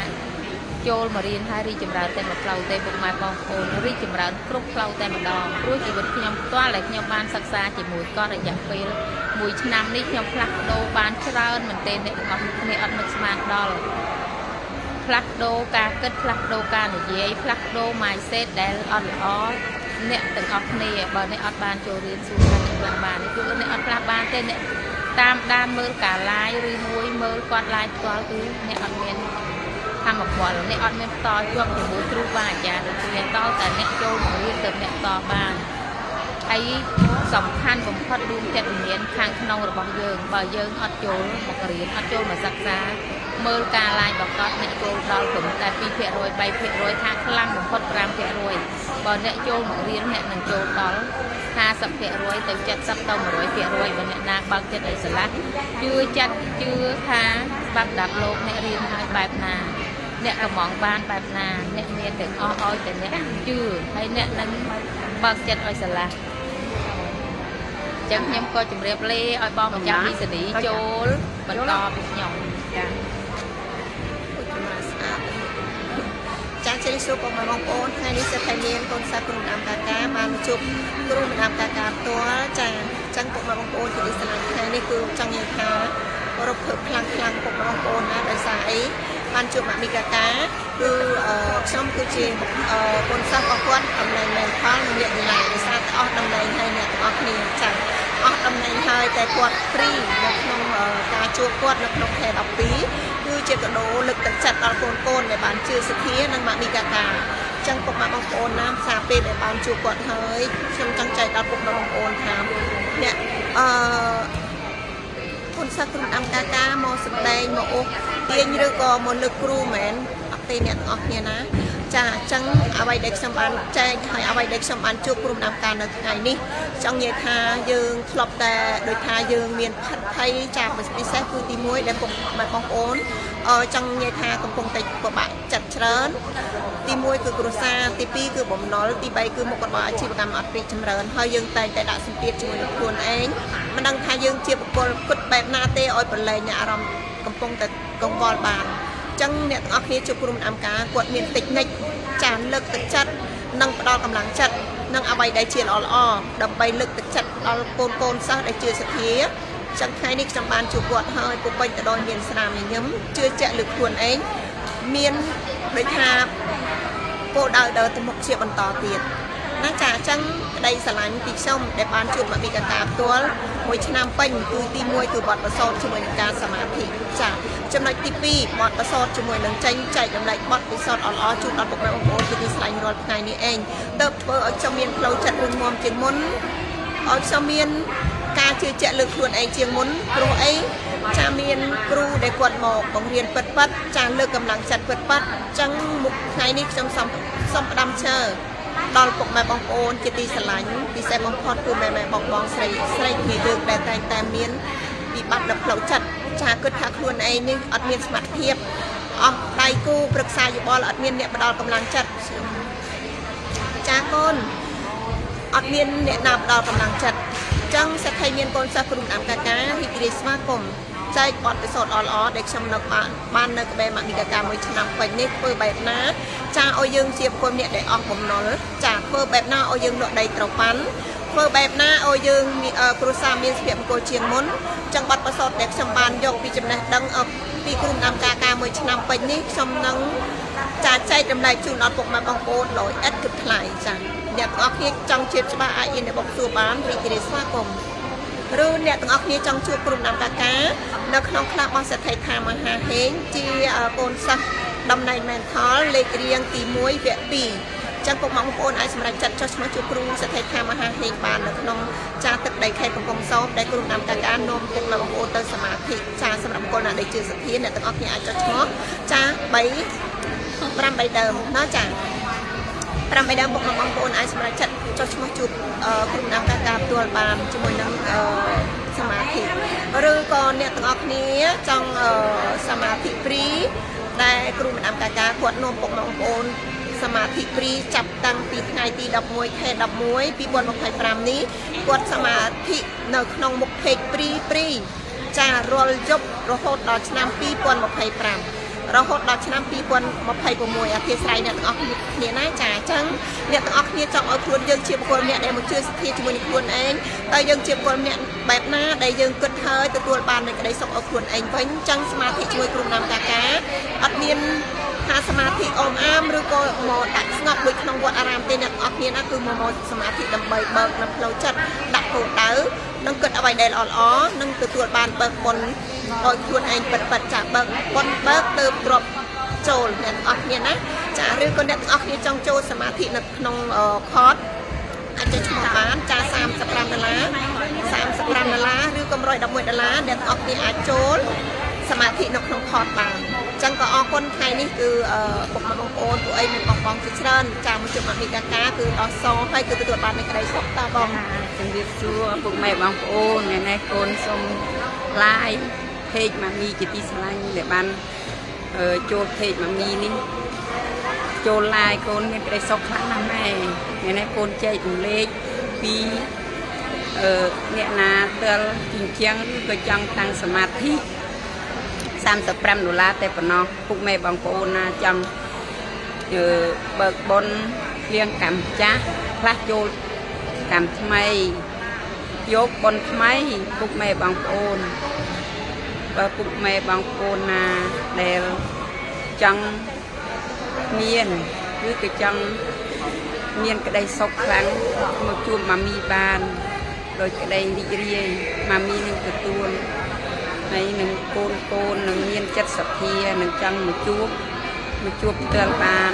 ចូលមករៀនហើយរីចម្រើនតែមួយផ្លូវទេពុកម៉ែបងប្អូនរីចម្រើនគ្រប់ផ្លូវតែម្ដងព្រោះជីវិតខ្ញុំផ្ទាល់ដែលខ្ញុំបានសិក្សាជាមួយគាត់រយៈពេល1ឆ្នាំនេះខ្ញុំផ្លាស់ប្ដូរបានច្រើនមែនទែនអ្នកទាំងអស់គ្នាអត់នឹកស្មានដល់ផ្លាស់ប្ដូរការគិតផ្លាស់ប្ដូរការនិយាយផ្លាស់ប្ដូរ mindset ដែលអត់ល្អអ្នកទាំងអស់គ្នាបើអ្នកអត់បានចូលរៀនសួរថាអ្នកផ្លាស់បានគឺអ្នកអត់ផ្លាស់បានទេអ្នកតាមដានមើលការ live ឬមួយមើលគាត់ live ផ្ទាល់គឺអ្នកអត់មានធម្មពលអ្នកអត់មានតជាប់ជាមួយគ្រូបាអាចារ្យដូចគ្នាដល់តែអ្នកចូលមករៀនទៅអ្នកតបានហើយសំខាន់បំផុតរួមចិត្តវិញ្ញាណខាងក្នុងរបស់យើងបើយើងអត់ចូលមករៀនអត់ចូលមកសិក្សាមើលការ live បកកអ្នកចូលដល់ត្រឹមតែ 2% 3% ថាខ្លាំងបំផុត 5% បើអ្នកចូលមករៀនអ្នកនឹងចូលដល់ 50% ទៅ 70 ទៅ 100% បើអ្នកណាបើកចិត្តឲ្យស្រឡះជឿចិត្តជឿថាបាត់ដាប់លោកអ្នករៀនហើយបែបណាអ្នកកំងបានបែបណាអ្នកមានទាំងអស់ឲ្យតែអ្នកជឿហើយអ្នកនឹងបើកចិត្តឲ្យស្រឡះចឹងខ្ញុំក៏ជម្រាបលាឲ្យបងម្ចាស់វិសនីចូលបន្តពីខ្ញុំចាជិះសួរបងប្អូនថ្ងៃនេះសិទ្ធិមានកូនសាគ្រូម្ដាមកាកាបានជួបគ្រូម្ដាមកាកាផ្ទាល់ចាចឹងបងប្អូនជាស្នាថ្ងៃនេះគឺចង់និយាយថារកធ្វើខ្លាំងបងប្អូនណាដោយសារអីបានជួបម៉ាមីកាកាគឺខ្ញុំគឺជាកូនសិស្សរបស់គាត់តំណែងមែនផលនិងអ្នកវិញ្ញាណដោយសារតែអស់តំណែងហើយអ្នកទាំងអស់គ្នាចាអស់តំណែងហើយតែគាត់ព្រីនៅក្នុងការជួបគាត់នៅក្នុងខែ12គឺជាកដោលើកទឹកចិត្តដល់កូនដែលបានជឿសទ្ធានិងម៉ាមីកាកាចឹងពុកម៉ែបងប្អូនណាផ្សារពេលដែលបានជួបគាត់ហើយខ្ញុំចង់ចែកដល់ពុកម៉ែបងប្អូនថាអ្នកកូនសិស្សគ្រូអំកាកាមកសម្ដែងមកអូសទាញឬក៏មកលើកគ្រូមែនអត់ទេអ្នកទាំងអស់គ្នាណាចាអញ្ចឹងអ្វីដែលខ្ញុំបានចែកហើយអ្វីដែលខ្ញុំបានជួបគ្រូដំការនៅថ្ងៃនេះចង់និយាយថាយើងធ្លាប់តែដូចថាយើងមានផិតភ័យចាពិសេសគឺទី1ដែលបងប្អូនចង់និយាយថាកំពុងតែពិបាកចិត្តច្រើនទី1គឺគ្រួសារទី2គឺបំណុលទី3គឺមុខរបរអាជីវកម្មអត់រីកចម្រើនហើយយើងតែងតែដាក់សម្ពាធជាមួយនឹងខ្លួនឯងមិនដឹងថាយើងជាបុគ្គលគិតបែបណាទេឲ្យប្រឡែងអារម្មណ៍កំពុងតែកង្វល់បានចឹងអ្នកទាំងអស់គ្នាជួបគ្រូអំការគាត់មានតិចនិចចានលើកទឹកចិត្តនិងផ្ដល់កម្លាំងចិត្តនិងអ្វីដែលជាល្អដើម្បីលើកទឹកចិត្តដល់កូនសិស្សដែលជឿសទ្ធាចឹងថ្ងៃនេះខ្ញុំបានជួបគាត់ហើយពុកពេញតដោយមានស្នាមញញឹមជឿជាក់លើខ្លួនឯងមានដូចថាគោលដៅដើរទៅមុខជាបន្តទៀតណាចាអញ្ចឹងក្តីស្រឡាញ់ពីខ្ញុំដែលបានជួបម៉ាមីកាកាផ្ទាល់1ឆ្នាំពេញគឺទី1គឺបទពិសោធន៍ជាមួយនឹងការសមាធិចាចំណុចទី2បទពិសោធន៍ជាមួយនឹងចេញចែករំលែកបទពិសោធន៍ល្អៗជូនដល់ពុកម៉ែបងប្អូនជាទីស្រឡាញ់រាល់ថ្ងៃនេះឯងទើបធ្វើឲ្យខ្ញុំមានផ្លូវចិត្តរឹងមាំជាងមុនឲ្យខ្ញុំមានការជឿជាក់លើខ្លួនឯងជាងមុនព្រោះអីចាមានគ្រូដែលគាត់មកបង្រៀនពិតចាលើកកម្លាំងចិត្តពិតអញ្ចឹងមុខថ្ងៃនេះខ្ញុំសូមផ្ដាំឈើដល់ពុកម៉ែបងប្អូនជាទីស្រឡាញ់ពិសេសបំផុតគឺម៉ែបងស្រីគ្នាយើងដែលតែមានវិបត្តិដល់ផ្លូវចិត្តចាគិតថាខ្លួនឯងនេះអត់មានសមត្ថភាពអស់ដៃគូប្រឹក្សាយោបល់អត់មានអ្នកផ្ដល់កម្លាំងចិត្តចាកូនអត់មានអ្នកណាផ្ដល់កម្លាំងចិត្តចឹងសិទ្ធិមានកូនសិស្សគ្រូអំកាការីករាយស្វាគមន៍ចែកបទពិសោធន៍ល្អៗដែលខ្ញុំនៅបាននៅក្បែរម៉ាមីកាកា1ឆ្នាំពេញនេះធ្វើបែបណាចាឲ្យយើងជាបុគ្គលម្នាក់ដែលអស់បំណុលចាធ្វើបែបណាឲ្យយើងលក់ដីត្រូវប៉ាន់ ធ្វើបែបណាឲ្យយើងគ្រួសារមានសុភមង្គលជាងមុនចឹងបាត់ប្រសពតែខ្ញុំបានយកពីចំណេះដឹងពីគ្រូដំណើរការមួយឆ្នាំពេញនេះខ្ញុំនឹងចាចែករំលែកជូនដល់ពុកម៉ែបងប្អូនដោយឥតគិតថ្លៃចាអ្នកទាំងអស់គ្នាចង់ជៀបច្បាស់អាចអ្នកបងសួរបានរីករាយស្វាគមន៍ឬអ្នកទាំងអស់គ្នាចង់ជួបគ្រូដំណើរការនៅក្នុងក្លាបរបស់សិទ្ធិថាមហាហេងជាកូនសិស្សតំណែងមែនថលលេខរៀងទី1វគ្គ2ចឹងពុកម៉ែបងប្អូនអាចសម្រេចចិត្តចុះឈ្មោះជួបគ្រូសិទ្ធិថាមហាហេងបាននៅក្នុងចាទឹកដីខេត្តកំពង់សោមដែលគ្រូដំណើរការនាំពុកម៉ែបងប្អូនទៅសមាធិចាសម្រាប់បុគ្គលណាដែលជឿសទ្ធាអ្នកទាំងអស់គ្នាអាចចុះឈ្មោះចា5 ដើមណាចា5 ដើមពុកម៉ែបងប្អូនអាចសម្រេចចិត្តចុះឈ្មោះជួបគ្រូដំណើរការផ្ទាល់បានជាមួយនឹងសមាធិឬក៏អ្នកទាំងអស់គ្នាចង់សមាធិព្រីដែលគ្រូដំណើរការគាត់នាំពុកម៉ែបងប្អូនសមាធិព្រីចាប់តាំងពីថ្ងៃទី11ខែ11 2025នេះគាត់សមាធិនៅក្នុងមុខភេកព្រីចារាល់យប់រហូតដល់ឆ្នាំ2025រហូតដល់ឆ្នាំ2026អធិស្ឋានអ្នកទាំងអស់គ្នាណាចាអញ្ចឹងអ្នកទាំងអស់គ្នាចង់ឲ្យខ្លួនយើងជាបុគ្គលម្នាក់ដែលមកជឿសទ្ធាជាមួយនឹងខ្លួនឯងតើយើងជាបុគ្គលម្នាក់បែបណាដែលយើងគិតហើយទទួលបាននូវក្តីសុខឲ្យខ្លួនឯងវិញអញ្ចឹងសមាធិជាមួយគ្រូដំណើរការអត់មានថាសមាធិអមអាមឬក៏មកដាក់ស្ងប់ដូចក្នុងវត្តអារាមទេអ្នកទាំងអស់គ្នាណាគឺមកសមាធិដើម្បីបើកនៅផ្លូវចិត្តដាក់គោលដៅនឹងគិតអ្វីដែលល្អៗនឹងទទួលបានបើកបុណ្យឲ្យខ្លួនឯងពិតចាបើកបុណ្យបើកទៅប្រពចូលអ្នកទាំងអស់គ្នាណាចាឬក៏អ្នកទាំងអស់គ្នាចង់ចូលសមាធិនៅក្នុងខតអាចចុះឈ្មោះបានចា$35ឬក៏$111អ្នកទាំងអស់គ្នាអាចចូលសមាធិនៅក្នុងខតបានអញ្ចឹងក៏អរគុណថ្ងៃនេះគឺពុកម៉ែបងប្អូនពួកអីមានបងជាច្រើនចាមកជួបអភិកាការគឺដោះសងហើយគឺទទួលបាននូវក្តីសុខតាបង ជំរាបសួរពុកម៉ែបងប្អូនថ្ងៃនេះកូនសូមឡាយเพจម៉ាមីជាទីស្រឡាញ់ដែលបានចូលเพจម៉ាមីនេះចូលឡាយកូនមានក្តីសុខខ្លាំងណាស់ម៉ែថ្ងៃនេះកូនចែករំលែកពីអ្នកណាទិលជាងជាងក៏ចង់តាំងសមាធិ$35តែប៉ុណ្ណោះពុកម៉ែបងប្អូនណាចង់បើកបុណ្យលៀងកម្មចាស់ខ្លះចូលកម្មថ្មីយកបុណ្យថ្មីពុកម៉ែបងប្អូនបើពុកម៉ែបងប្អូនណាដែលចង់មានឬក៏ចង់មានក្តីសុខខ្លាំងមកជួបម៉ាមីបានដោយក្តីរីករាយម៉ាមីនឹងទទួលហើយនឹងកូននឹងមានចិត្តសទ្ធានឹងចង់មកជួបផ្ទាល់បាន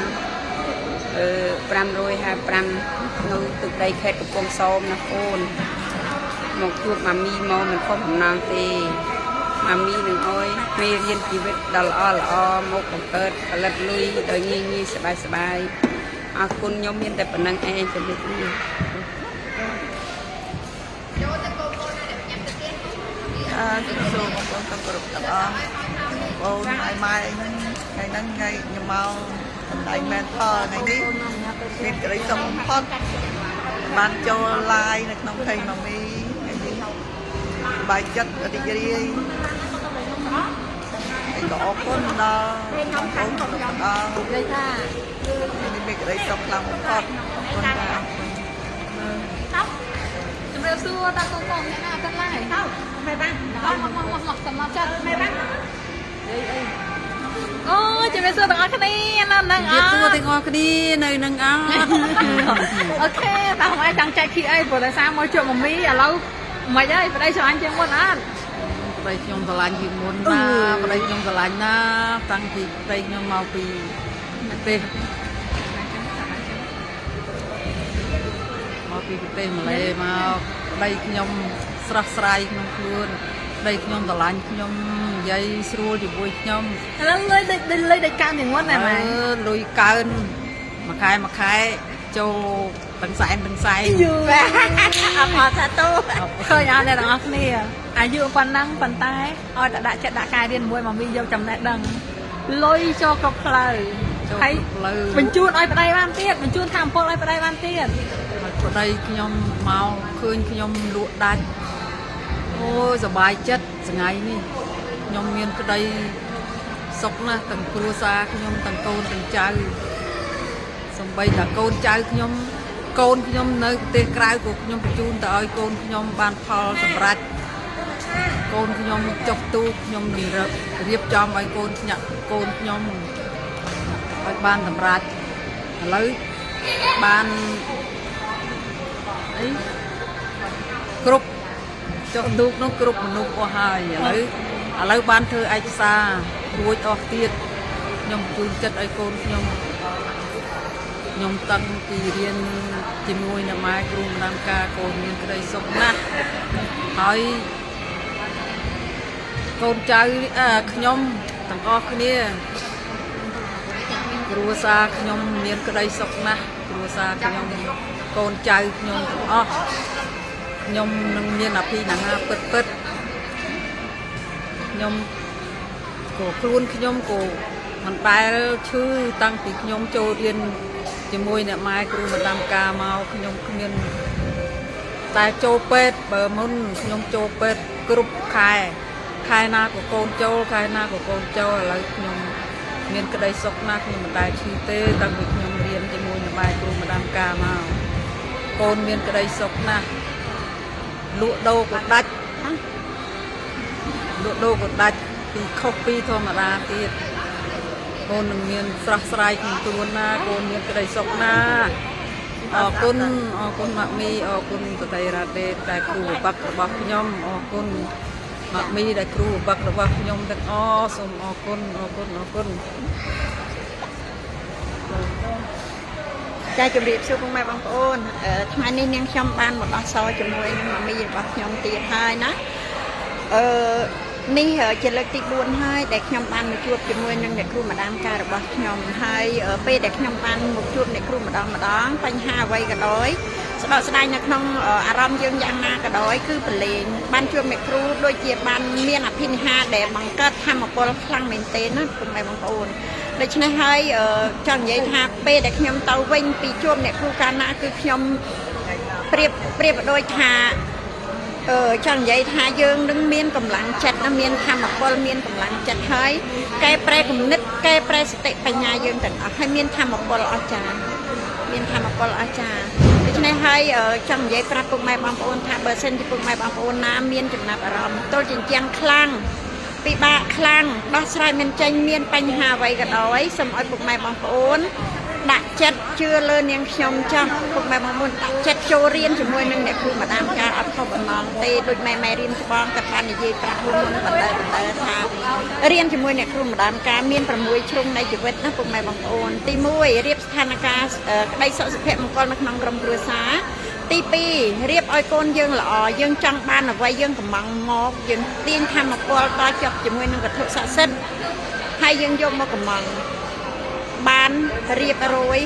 555នៅទឹកដីខេត្តកំពង់សោមណាកូនមកជួបម៉ាមីមកមិនខុសបំណងទេម៉ាមីនឹងអើយមេរៀនជីវិតដ៏ល្អមកបង្កើតផលិតលុយដោយងាយសប្បាយអរគុណខ្ញុំមានតែប៉ុណ្្នឹងឯងជំរាបលាជំរាបសួរបងប្អូនទាំងគ្រប់ទាំងអស់បងប្អូនហើយម៉ែហ្នឹងថ្ងៃខ្ញុំមកបណ្ដៃមែនផលថ្ងៃនេះមានក្តីសុខបំផុតបានចូល live នៅក្នុងเพจម៉ាមីថ្ងៃនេះបាយចិត្តរីករាយហើយក៏អរគុណដល់បងប្អូនគ្រប់ទាំងអស់និយាយថាមានក្តីសុខខ្លាំងបំផុតគុណតាជំរាបសួរតាកូនអ្នកណាទាំងឡាយទៅហើយបានមកសម្រាប់ចាត់ហើយបានអូជំរាបសួរទាំងអស់គ្នានៅនឹងអត់ជំរាបសួរទាំងអស់គ្នានៅនឹងអត់អូខេតើhôm nayចង់ចែកគីអីព្រោះតែសារមកជួបម៉ាមីឥឡូវមិនអីប្តីស្រឡាញ់ជាងមុនអត់ប្តីខ្ញុំស្រឡាញ់ជាងមុនណាប្តីខ្ញុំស្រឡាញ់ណាតាំងពីប្តីខ្ញុំមកពីប្រទេសម៉ាឡេមកប្តីខ្ញុំស្រស់ស្រាយក្នុងខ្លួនប្តីខ្ញុំស្រឡាញ់ខ្ញុំនិយាយស្រួលជាមួយខ្ញុំឥឡូវលុយដូចកើនជាងមុនណាម៉ែលុយកើនមួយខែចូលទាំងសែនយូអត់មកថាតូឃើញអត់អ្នកទាំងអស់គ្នាអាយុប៉ុណ្ណឹងប៉ុន្តែឲ្យតែដាក់ចិត្តដាក់កាយរៀនមួយមកមីយកចំណេះដឹងលុយចូលគ្រប់ផ្លូវហើយបញ្ជូនឲ្យប្តីបានទៀតបញ្ជូនថាអំពលឲ្យប្តីបានទៀតប្តីខ្ញុំមកឃើញខ្ញុំលក់ដាច់អូយសប្បាយចិត្តថ្ងៃនេះខ្ញុំមានក្តីសុខណាស់ទាំងគ្រួសារខ្ញុំទាំងកូនទាំងចៅសំបីតាកូនចៅខ្ញុំ កូនខ្ញុំនៅប្រទេសក្រៅក៏ខ្ញុំបញ្ជូនទៅឲ្យកូនខ្ញុំបានផលសម្រាប់កូនខ្ញុំចុះទូខ្ញុំនឹងរៀបចំឲ្យកូនខ្ញុំឲ្យបានសម្រាប់ឥឡូវបានអីគ្រប់ចុះទូនោះគ្រប់មនុស្សអស់ហើយឥឡូវបានធ្វើឯកសាររួចអស់ទៀតខ្ញុំបញ្ជូនចិត្តឲ្យកូនខ្ញុំតាំងពីរៀនជាមួយនឹងម៉ែគ្រូម្ដាយការកូនមានក្តីសុខណាស់ហើយកូនចៅខ្ញុំទាំងអស់គ្នាគ្រួសារខ្ញុំមានក្តីសុខណាស់គ្រួសារខ្ញុំកូនចៅខ្ញុំទាំងអស់ខ្ញុំនឹងមានអភិញ្ញាពិតខ្ញុំក៏ខ្លួនខ្ញុំក៏មិនដែលឈឺតាំងពីខ្ញុំចូលរៀនជាមួយអ្នកម៉ែគ្រូម្ដាយការមកខ្ញុំគ្មានតែចូលពេទ្យបើមុនខ្ញុំចូលពេទ្យគ្រប់ខែណាក៏កូនចូលខែណាក៏កូនចូលឥឡូវខ្ញុំមានក្តីសុខណាស់ខ្ញុំមិនដែលឈឺទេតាំងពីខ្ញុំរៀនជាមួយអ្នកម៉ែគ្រូម្ដាយការមកកូនមានក្តីសុខណាស់លក់ដូរក៏ដាច់ពីខុសពីធម្មតាទៀតកូននឹងមានស្រស់ស្រាយក្នុងខ្លួនណាកូនមានក្តីសុខណាអរគុណម៉ាក់មីអរគុណប្រតិរ៉ាដេដែលគ្រូបបាក់របស់ខ្ញុំអរគុណម៉ាក់មីដែលគ្រូបបាក់របស់ខ្ញុំទាំងអស់សូមអរគុណចាជម្រាបសួរពុកម៉ែបងប្អូនថ្ងៃនេះនាងខ្ញុំបានមកដោះសរជាមួយនឹងម៉ាមីរបស់ខ្ញុំទៀតហើយណានេះជាលើកទី4ហើយដែលខ្ញុំបានមកជួបជាមួយនឹងអ្នកគ្រូម្ដាយការរបស់ខ្ញុំហើយពេលដែលខ្ញុំបានមកជួបអ្នកគ្រូម្ដងបញ្ហាអ្វីក៏ដោយស្ដោកស្ដាយនៅក្នុងអារម្មណ៍យើងយ៉ាងណាក៏ដោយគឺប្រឡែងបានជួបអ្នកគ្រូដូចជាបានមានអភិនិហាដែលបង្កើតធម៌ពលខ្លាំងមែនទែនណាពុកម៉ែបងប្អូនដូច្នេះហើយចង់និយាយថាពេលដែលខ្ញុំទៅវិញពីជួបអ្នកគ្រូកាលណាគឺខ្ញុំប្រៀបដូចថាចង់និយាយថាយើងនឹងមានកម្លាំងចិត្តណាមានធម៌ពលមានកម្លាំងចិត្តហើយកែប្រែគំនិតកែប្រែសតិបញ្ញាយើងទាំងអស់ហើយមានធម៌ពលអស្ចារ្យដូច្នេះហើយចង់និយាយប្រាប់ពុកម៉ែបងប្អូនថាបើសិនជាពុកម៉ែបងប្អូនណាមានចំណាប់អារម្មណ៍ទល់ជញ្ជាំងខ្លាំងពិបាកខ្លាំងដោះស្រាយមិនចេញមានបញ្ហាអ្វីក៏ដោយសូមឲ្យពុកម៉ែបងប្អូនដាក់ចិត្តជឿលើនាងខ្ញុំចាស់ពុកម៉ែបងប្អូនដាក់ចិត្តចូលរៀនជាមួយនឹងអ្នកគ្រូម្ដាយការអត់ខុសបំណងទេដូចម៉ែរៀនស្បងក៏បាននិយាយប្រាប់មុនបណ្ដើថារៀនជាមួយអ្នកគ្រូម្ដាយការមាន6ជ្រុងនៃជីវិតណាពុកម៉ែបងប្អូនទី1រៀបស្ថានភាពក្តីសុខសុភមង្គលនៅក្នុងក្រុមគ្រួសារទី2រៀបឲ្យកូនយើងល្អយើងចង់បានអ្វីយើងកំងមកយើងទាញធម៌ពលតជាប់ជាមួយនឹងវត្ថុស័ក្តិសិទ្ធិហើយយើងយកមកកំងបានរៀបរយ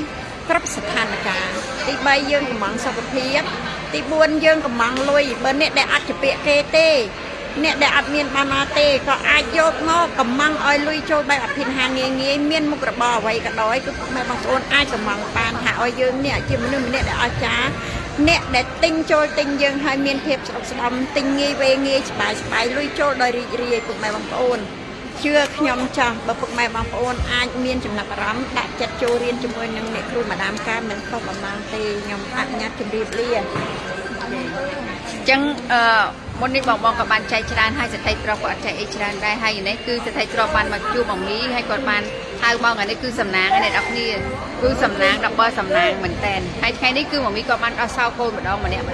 គ្រប់ស្ថានភាពទី3យើងកំងសុខភាពទី4យើងកំងលុយបើអ្នកដែលអត់ជាពាក្យគេទេអ្នកដែលអត់មានបានមកទេក៏អាចយកមកកំងឲ្យលុយចូលបែបអភិញ្ញាងាយមានមុខរបរអ្វីក៏ដោយគឺពុកម៉ែបងប្អូនអាចកំងបានថាឲ្យយើងនេះជាមនុស្សម្នាក់ដែលអស្ចារ្យអ្នកដែលទិញចូលទិញយើងឲ្យមានភាពស្រុកស្ដំទិញងាយវេងាយស្បាយលុយចូលដោយរីករាយពុកម៉ែបងប្អូនជឿខ្ញុំចាស់បើពុកម៉ែបងប្អូនអាចមានចំណាប់អារម្មណ៍ដាក់ចិត្តចូលរៀនជាមួយនឹងអ្នកគ្រូម្ដាយការមិនខុសបំណងទេខ្ញុំអនុញ្ញាតជម្រាបលាអញ្ចឹងមុននេះបងក៏បានចែកច្រើនហើយសតិប្រុសក៏អត់ចែកអីច្រើនដែរហើយនេះគឺសតិប្រុសបានមកជួបបងមីហើយគាត់បានហៅមកថ្ងៃនេះគឺសំណាងអ្នកនរគ្នាគឺសំណាងដល់បើសំណាងមែនតើហើយថ្ងៃនេះគឺបងមីក៏បានដោះសោកូនម្ដងម្នាក់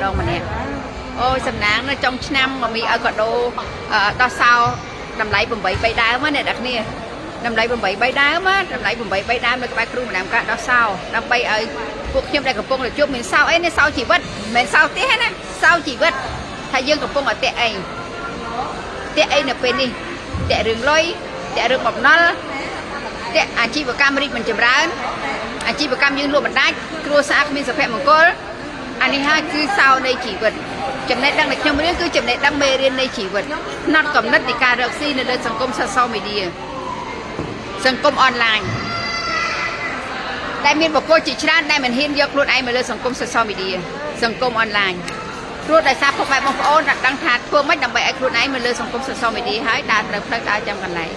អូយសំណាងនៅចុងឆ្នាំបងមីឲ្យកាដូដោះសោតម្លៃ8 3ដើមអ្នកនរគ្នាតម្លៃ8 3ដើមតម្លៃ8 3ដើមនៅក្បែរគ្រូម្ដាយការដោះសោដើម្បីឲ្យពួកខ្ញុំដែលកំពុងតែជួបមានសោអីនេះសោជីវិតមិនមែនសោផ្ទះណាសោជីវិតថាយើងកំពុងតែតាក់អីនៅពេលនេះតាក់រឿងលុយតាក់រឿងបំណុលតាក់អាជីវកម្មរីកមិនចម្រើនអាជីវកម្មយើងលក់បណ្ដាច់គ្រួសារគ្មានសុភមង្គលអានេះហើយគឺសោនៃជីវិតចំណេះដឹងដែលខ្ញុំរៀនគឺចំណេះដឹងមេរៀននៃជីវិតផ្នត់កំណត់នៃការរកស៊ីនៅលើសង្គមsocial media សង្គមអនឡាញដែលមានបុគ្គលជាច្រើនដែលមិនហ៊ានយកខ្លួនឯងមកលើសង្គម social media សង្គមអនឡាញព្រោះដោយសារពុកម៉ែបងប្អូនដឹងថាធ្វើម៉េចដើម្បីឲ្យខ្លួនឯងមកលើសង្គម social media ហើយដើរត្រូវផ្លូវដើរចាំកន្លែង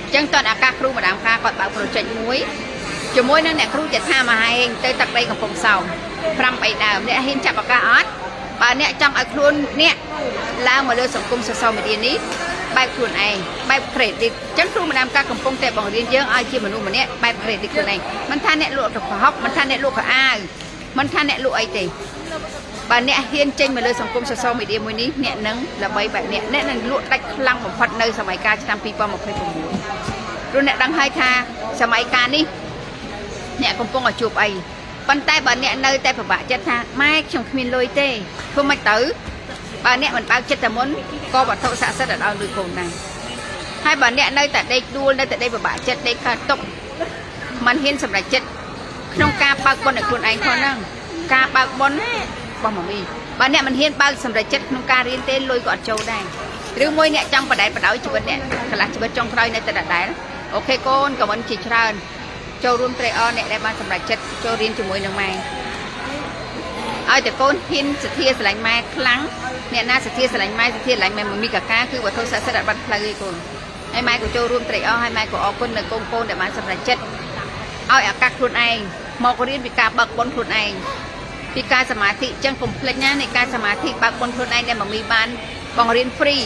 អញ្ចឹងតើឱកាសគ្រូម្ដាយការគាត់បើក project មួយ ជាមួយនឹងអ្នកគ្រូចិត្តថាមកហែងទៅទឹកដីកំពង់សោម5 3ដើមអ្នកហ៊ានចាប់ឱកាសអត់បើអ្នកចង់ឲ្យខ្លួនអ្នកឡើងមកលើសង្គមsocial media នេះបែបខ្លួនឯងបែប credit ចឹងគ្រូម្ដាមការកំពុងតែបង្រៀនយើងឲ្យជាមនុស្សម្នាក់បែប credit ខ្លួនឯងមិនថាអ្នកលក់ប្រហុកមិនថាអ្នកលក់កៅអាវមិនថាអ្នកលក់អីទេបើអ្នកហ៊ានចេញមកលើសង្គម social media មួយនេះអ្នកនឹងល្បីបែបអ្នកនឹងលក់ដាច់ខ្លាំងបំផុតនៅសម័យកាលឆ្នាំ2026ព្រោះអ្នកដឹងហើយថាសម័យកាលនេះអ្នកកំពុងតែជួបអីប៉ុន្តែបើអ្នកនៅតែពិបាកចិត្តថាម៉ែខ្ញុំគ្មានលុយទេធ្វើមិនទៅបើអ្នកមិនបើកចិត្តតែមុនក៏វត្ថុស័ក្តិសិទ្ធិដល់លុយកូនដែរហើយបើអ្នកនៅតែដេកដួលនៅតែដេកពិបាកចិត្តដេកកើតទុកមិនហ៊ានសម្រេចចិត្តក្នុងការបើកបុណ្យឲ្យខ្លួនឯងផងហ្នឹងការបើកបុណ្យរបស់ម៉ាមីបើអ្នកមិនហ៊ានបើកសម្រេចចិត្តក្នុងការរៀនទេលុយក៏អត់ចូលដែរឬមួយអ្នកចង់បដែតបដោយជីវិតអ្នកកន្លះជីវិតចុងក្រោយនៅតែដដែលអូខេកូនក៏មិនជាច្រើនចូលរួមត្រេកអរអ្នកដែលបានសម្រេចចិត្តចូលរៀនជាមួយនឹងម៉ែឲ្យតែកូនហ៊ានសទ្ធាស្រឡាញ់ម៉ែខ្លាំងអ្នកណាសទ្ធាស្រឡាញ់ម៉ែសទ្ធាស្រឡាញ់ម៉ែមីកាកាគឺវត្ថុស័ក្តិសិទ្ធិអត់បាត់ផ្លូវទេកូនហើយម៉ែក៏ចូលរួមត្រេកអរហើយម៉ែក៏អរគុណដល់កូនដែលបានសម្រេចចិត្តឲ្យឱកាសខ្លួនឯងមករៀនពីការបើកបុណ្យខ្លួនឯងពីការសមាធិអញ្ចឹងកុំភ្លេចណានៃការសមាធិបើកបុណ្យខ្លួនឯងដែលម៉ាមីបានបង្រៀន free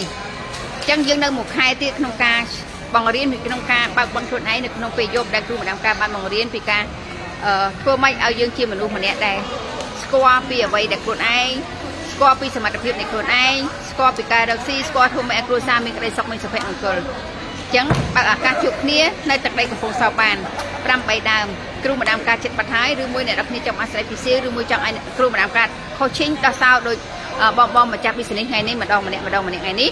អញ្ចឹងយើងនៅមួយខែទៀតក្នុងការបង្រៀនពីក្នុងការបើកបុណ្យខ្លួនឯងនៅក្នុងពេលយប់ដែលគ្រូម្ដាមការបានបង្រៀនពីការធ្វើម៉េចឲ្យយើងជាមនុស្សម្នាក់ដែលស្គាល់ពីអ្វីដែលខ្លួនឯងស្គាល់ពីសមត្ថភាពនៃខ្លួនឯងស្គាល់ពីការរកស៊ីស្គាល់ធ្វើម៉េចឲ្យគ្រួសារមានក្តីសុខមានសុភមង្គលអញ្ចឹងបើឱកាសជួបគ្នានៅទឹកដីកំពង់សោមបាន5 3ដើមគ្រូម្ដាមការចិត្តបាត់ហើយឬមួយអ្នកនរគ្នាចង់អាស្រ័យពិសេសឬមួយចង់ឲ្យគ្រូម្ដាមការ coaching ដោះសោដោយបងម្ចាស់ business ថ្ងៃនេះម្ដងម្នាក់ថ្ងៃនេះ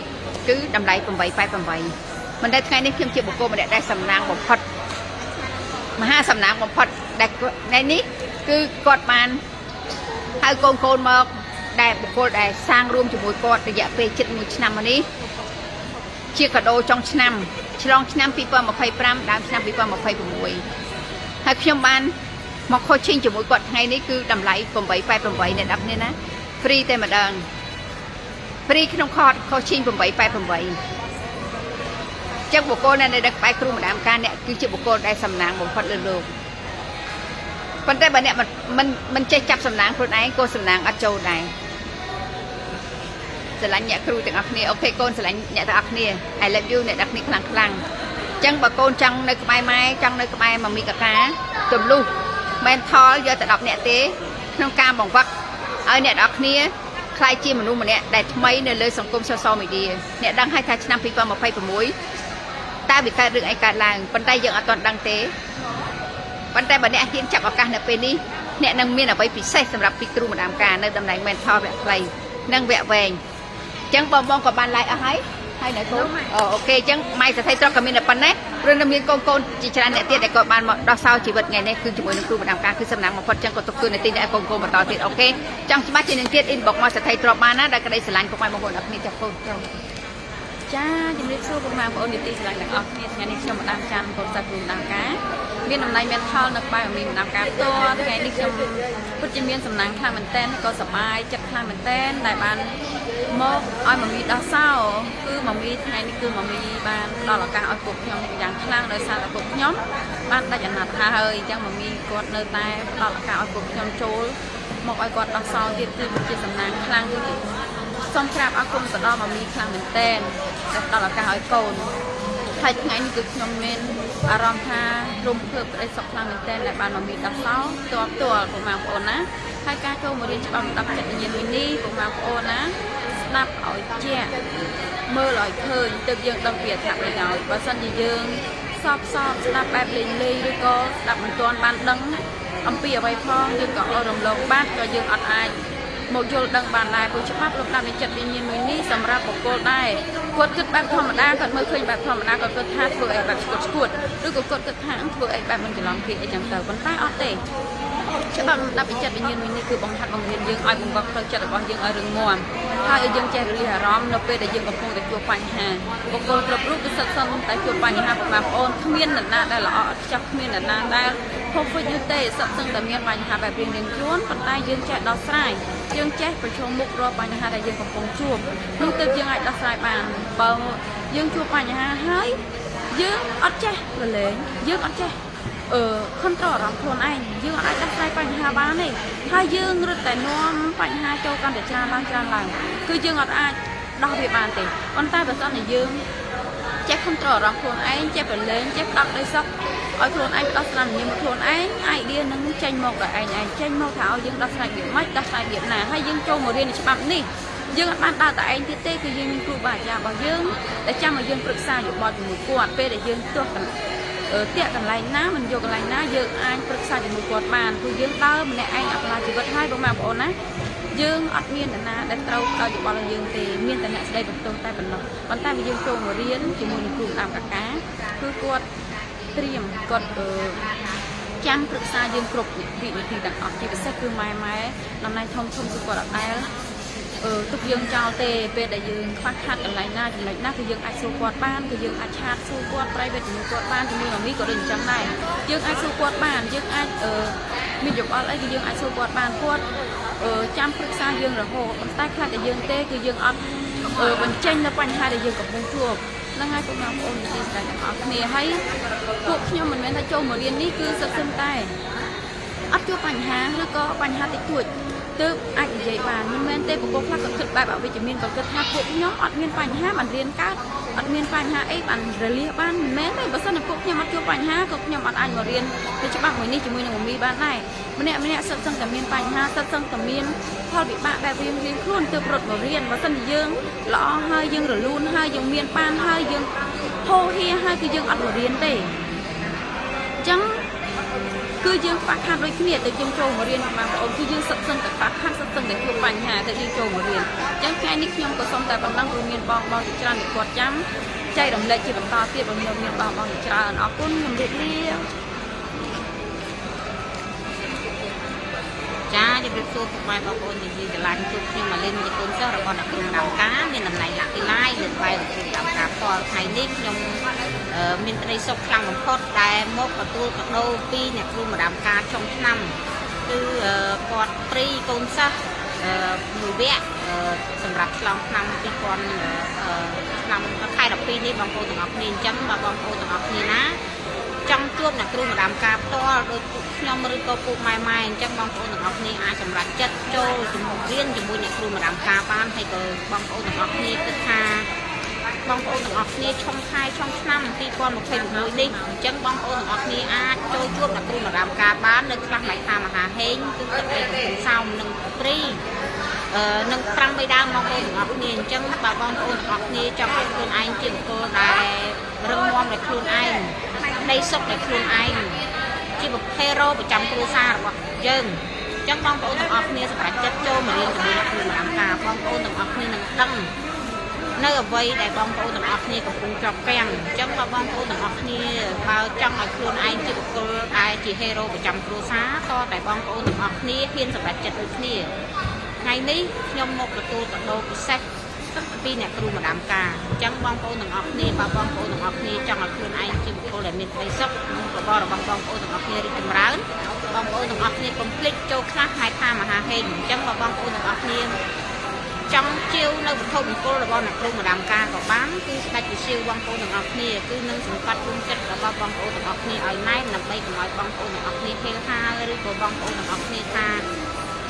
គឺតម្លៃ888មិនដែលថ្ងៃនេះខ្ញុំជាបុគ្គលម្នាក់ដែលសំណាងបំផុតមហាសំណាងបំផុតដែលថ្ងៃនេះគឺគាត់បានហៅកូនមកដែលបុគ្គលដែលសាងរួមជាមួយគាត់រយៈពេល7 ឆ្នាំមកនេះជាកាដូចុងឆ្នាំឆ្លងឆ្នាំ2025ដើមឆ្នាំ2026ហើយខ្ញុំបានមក coaching ជាមួយគាត់ថ្ងៃនេះគឺតម្លៃ888អ្នក10នេះណា free តែម្ដង free ក្នុង coaching 888ចឹងបុគ្គលនៅដឹកក្បែរគ្រូម្ដាមការអ្នកគឺជាបុគ្គលដែលសំណាងបំផុតលើលោកប៉ុន្តែបើអ្នកមិនចេះចាប់សំណាងខ្លួនឯងក៏សំណាងអត់ចូលដែរស្រឡាញ់អ្នកគ្រូទាំងអស់គ្នាអូខេកូនស្រឡាញ់អ្នកទាំងអស់គ្នា I love you អ្នកទាំងគ្នាខ្លាំងចឹងបើកូនចង់នៅក្បែរម៉ែចង់នៅក្បែរម៉ាមីកាកាទម្លុះ mental យកតែ10នាក់ទេក្នុងការបង្វឹកឲ្យអ្នកទាំងអស់គ្នាខ្លាយជាមនុស្សម្នាក់ដែលថ្មីនៅលើសង្គម social media អ្នកដឹងហើយថាឆ្នាំ2026តើវាកើតរឿងអីកើតឡើងប៉ុន្តែយើងអត់ទាន់ដឹងទេប៉ុន្តែបើអ្នកហ៊ានចាប់ឱកាសនៅពេលនេះអ្នកនឹងមានអ្វីពិសេសសម្រាប់ពីគ្រូម្ដាមការនៅតំណែង mentor វគ្គខ្លីនិងវគ្គវែងអញ្ចឹងបងក៏បាន like អស់ហើយនៅកូនអូខេអញ្ចឹងម៉ៃសថៃត្រកក៏មានតែប៉ុណ្ណេះព្រោះនៅមានកូនជាច្រើនអ្នកទៀតដែលគាត់បានមកដោះសោជីវិតថ្ងៃនេះគឺជាមួយនឹងគ្រូម្ដាមការគឺសំណាងបំផុតអញ្ចឹងក៏ទុកគឺនៅទីនេះឲ្យកូនបន្តទៀតអូខេចង់ច្បាស់ជានឹងទៀត inbox មកសថៃត្រកបានណាដែលក្តីស្រឡាញ់ពុកម៉ែបងប្អូនអរគ្នាចាស់កូនចាជំរាបសួរបងប្អូននីតិស្រឡាញ់ទាំងអស់គ្នាថ្ងៃនេះខ្ញុំម្ដាមចាន់កូនសាគ្រូម្ដាមការមានតំណែង mental នៅក្បែរមីម្ដាមការផ្ទាល់ថ្ងៃនេះខ្ញុំពិតជាមានសំណាងខ្លាំងមែនតើក៏សប្បាយចិត្តខ្លាំងមែនតើដែលបានមកឲ្យម៉ាមីដោះសោគឺម៉ាមីថ្ងៃនេះគឺម៉ាមីបានផ្ដល់ឱកាសឲ្យពួកខ្ញុំយ៉ាងខ្លាំងដោយសារតែពួកខ្ញុំបានដាច់អនាថហើយអញ្ចឹងម៉ាមីគាត់នៅតែផ្ដល់ឱកាសឲ្យពួកខ្ញុំចូលមកឲ្យគាត់ដោះសោទៀតគឺជាសំណាងខ្លាំងសូមក្រាបអរគុណទៅដល់ម៉ាមីខ្លាំងមែនទែនដែលផ្ដល់ឱកាសឲ្យកូនហើយថ្ងៃនេះគឺខ្ញុំមានអារម្មណ៍ថារំភើបក្តីសុខខ្លាំងមែនទែនដែលបានម៉ាមីដោះសោផ្ទាល់បងប្អូនណាហើយការចូលមករៀនច្បាប់10ចិត្តវិញ្ញាណមួយនេះបងប្អូនណាស្ដាប់ឲ្យជាក់មើលឲ្យឃើញទើបយើងដឹងពីអត្ថប្រយោជន៍បើសិនជាយើងសពស្ដាប់បែបលេងឬក៏ស្ដាប់មិនទាន់បានដឹងអំពីអ្វីផងយើងក៏អត់រំលងបាត់ក៏យើងអត់អាចមកយល់ដឹងបានដែរព្រោះច្បាប់លំដាប់នៃចិត្តវិញ្ញាណមួយនេះសម្រាប់បុគ្គលដែរគាត់គិតបែបធម្មតាគាត់មើលឃើញបែបធម្មតាគាត់គិតថាធ្វើអីបែបស្គួតឬក៏គាត់គិតថាធ្វើអីបែបមិនច្រឡំគេអីចឹងទៅប៉ុន្តែអត់ទេច្បាប់លំដាប់នៃចិត្តវិញ្ញាណមួយនេះគឺបង្ហាត់បង្រៀនយើងឲ្យបង្វឹកផ្លូវចិត្តរបស់យើងឲ្យរឹងមាំហើយឲ្យយើងចេះរលាអារម្មណ៍នៅពេលដែលយើងកំពុងតែជួបបញ្ហាបុគ្គលគ្រប់រូបគឺសិតសឹងតែជួបបញ្ហាបងប្អូនគ្មាននរណាដែលល្អឥតខ្ចោះគ្មាននរណាដែល perfect នោះទេសិតសឹងតែមានបញ្ហាបែបរៀងៗខ្លួនប៉ុន្តែយើងចេះដោះស្រាយយើងចេះប្រឈមមុខរាល់បញ្ហាដែលយើងកំពុងជួបនោះទើបយើងអាចដោះស្រាយបានបើយើងជួបបញ្ហាហើយយើងអត់ចេះប្រឡែងយើងអត់ចេះ control អារម្មណ៍ខ្លួនឯងយើងអាចដោះស្រាយបញ្ហាបានទេហើយយើងរត់តែនាំបញ្ហាចូលកាន់តែច្រើនឡើងគឺយើងអត់អាចដោះវាបានទេប៉ុន្តែបើសិនជាយើងចេះ control អារម្មណ៍ខ្លួនឯងចេះប្រឡែងចេះផ្ដោតដោយសក់ឲ្យខ្លួនឯងដោះស្រាយនិយាយមកខ្លួនឯង idea នឹងចេញមកដល់ឯងចេញមកថាឲ្យយើងដោះស្រាយវាមិនដោះស្រាយវាណាហើយយើងចូលមករៀនច្បាប់នេះយើងអត់បានដើរតែឯងទៀតទេគឺយើងមានគ្រូបាអាចារ្យរបស់យើងដែលចាំឲ្យយើងប្រឹក្សាយោបល់ជាមួយគាត់ពេលដែលយើងទោះតាក់កន្លែងណាមិនយកកន្លែងណាយើងអាចប្រឹក្សាជាមួយគាត់បានព្រោះយើងដើរម្នាក់ឯងអត់ឡាជីវិតហើយបងប្អូនណាយើងអត់មានអ្នកណាដែលត្រូវកោតយោបល់យើងទេមានតែអ្នកស្ដីបន្ទោសតែប៉ុណ្ណោះប៉ុន្តែបើយើងចូលមករៀនជាមួយនឹងគ្រូតាមកាកាគឺគាត់ត្រៀមគាត់ចាំប្រឹក្សាយើងគ្រប់វិនាទីទាំងអស់ជាពិសេសគឺម៉ែតំណែងធំគឺគាត់អត់ដែលទុកយើងចោលទេពេលដែលយើងខ្វះខាតកន្លែងណាចំណុចណាគឺយើងអាចសួរគាត់បានគឺយើងអាចឆាតសួរគាត់ private ជាមួយគាត់បានជាមួយម៉ាមីក៏ដូចអញ្ចឹងដែរយើងអាចសួរគាត់បានយើងអាចមានយោបល់អីគឺយើងអាចសួរគាត់បានគាត់ចាំប្រឹក្សាយើងរហូតប៉ុន្តែខ្លះតែយើងទេគឺយើងអត់បញ្ចេញនៅបញ្ហាដែលយើងកំពុងជួបហ្នឹងហើយបងប្អូនទីស្រីទាំងអស់គ្នាហើយពួកខ្ញុំមិនមែនថាចូលមករៀននេះគឺសិតសឹងតែអត់ជួបបញ្ហាឬក៏បញ្ហាតិចតួចទើបអាចនិយាយបានមិនមែនទេបុគ្គលខ្លះក៏គិតបែបអវិជ្ជមានក៏គិតថាពួកខ្ញុំអត់មានបញ្ហាបានរៀនកើតអត់មានបញ្ហាអីបានរលាសបានមិនមែនទេបើសិនតែពួកខ្ញុំអត់ជួបបញ្ហាក៏ខ្ញុំអត់អាចមករៀនទៅច្បាប់មួយនេះជាមួយនឹងមីបានដែរម្នាក់សិតសឹងតែមានបញ្ហាសិតសឹងតែមានផលវិបាកបែបរៀងខ្លួនទើបរត់មករៀនបើសិនជាយើងល្អហើយយើងរលូនហើយយើងមានបានហើយយើងហូរហៀហើយគឺយើងអត់មករៀនទេអញ្ចឹងគឺយើងខ្វះខាតដូចគ្នាទៅយើងចូលមករៀនបងប្អូនគឺយើងសិតសឹងតែខ្វះខាតសិតសឹងតែជួបបញ្ហាទៅយើងចូលមករៀនអញ្ចឹងថ្ងៃនេះខ្ញុំក៏សូមតែបណ្ដឹងរួមមានបងជាច្រើនដែលគាត់ចាំចែករំលែកជាបន្តទៀតបងខ្ញុំមានបងជាច្រើនអរគុណជំរាបលាចាជម្រាបសួរពុកម៉ែបងប្អូនជាឆ្លាញ់ជួបខ្ញុំមកលេងជាកូនសិស្សរបស់អ្នកគ្រូដំការមានតំណែងលាក់ទីឡាយលើក្បែរលោកគ្រូដំការផ្ទាល់ថ្ងៃនេះខ្ញុំមានក្តីសុខខ្លាំងបំផុតដែលមកទទួលកាដូពីអ្នកគ្រូម្ដាមការចុងឆ្នាំគឺគាត់ព្រីកូនសិស្សមួយវគ្គសម្រាប់ឆ្លងឆ្នាំ2000ឆ្នាំខែ12នេះបងប្អូនទាំងអស់គ្នាអញ្ចឹងបើបងប្អូនទាំងអស់គ្នាណាចង់ជួបអ្នកគ្រូម្ដាមការផ្ទាល់ដោយខ្ញុំឬក៏ពុកម៉ែអញ្ចឹងបងប្អូនទាំងអស់គ្នាអាចសម្រាប់ចិត្តចូលរៀនជាមួយអ្នកគ្រូម្ដាមការបានហើយក៏បងប្អូនទាំងអស់គ្នាគិតថាបងប្អូនទាំងអស់គ្នាឆុងខែឆុងឆ្នាំ2021នេះអញ្ចឹងបងប្អូនទាំងអស់គ្នាអាចចូលជួបអ្នកគ្រូម្ដាមការបាននៅខ្លះឡៃថាមហាហេងគឺទឹកដីកំពង់សោមនិងព្រីនឹងប្រាំងបីដើមបងប្អូនទាំងអស់គ្នាអញ្ចឹងបើបងប្អូនទាំងអស់គ្នាចង់ឲ្យខ្លួនឯងជាបុគ្គលដែលរឹងមាំដោយខ្លួនឯងដីសុខដោយខ្លួនឯងជាបុគ្គលហេរ៉ូប្រចាំគ្រួសាររបស់យើងអញ្ចឹងបងប្អូនទាំងអស់គ្នាសម្រាប់ចិត្តចូលមករៀនជាមួយអ្នកគ្រូម្ដាមការបងប្អូនទាំងអស់គ្នានឹងដឹងនៅអ្វីដែលបងប្អូនទាំងអស់គ្នាកំពុងជាប់គាំងអញ្ចឹងបើបងប្អូនទាំងអស់គ្នាបើចង់ឲ្យខ្លួនឯងជាបុគ្គលដែលជាហេរ៉ូប្រចាំគ្រួសារតតែបងប្អូនទាំងអស់គ្នាហ៊ានសម្រាប់ចិត្តដូចគ្នាថ្ងៃនេះខ្ញុំមកទទួលកាដូពិសេសពីអ្នកគ្រូម្ដាមការអញ្ចឹងបងប្អូនទាំងអស់គ្នាបើបងប្អូនទាំងអស់គ្នាចង់ឲ្យខ្លួនឯងជាបុគ្គលដែលមានក្តីសុខរបស់បងប្អូនទាំងអស់គ្នារីកចម្រើនបងប្អូនទាំងអស់គ្នាកុំភ្លេចចូលខ្លះហៅថាមហាហេងអញ្ចឹងបើបងប្អូនទាំងអស់គ្នាចង់ជាវនៅវត្ថុមង្គលរបស់អ្នកគ្រូម្ដាមការក៏បានគឺស្ដេចវិជាបងប្អូនទាំងអស់គ្នាគឺនឹងសង្កត់គុំចិត្តរបស់បងប្អូនទាំងអស់គ្នាឲ្យណែនដើម្បីកុំឲ្យបងប្អូនទាំងអស់គ្នាហេលហាលឬក៏បងប្អូនទាំងអស់គ្នាថា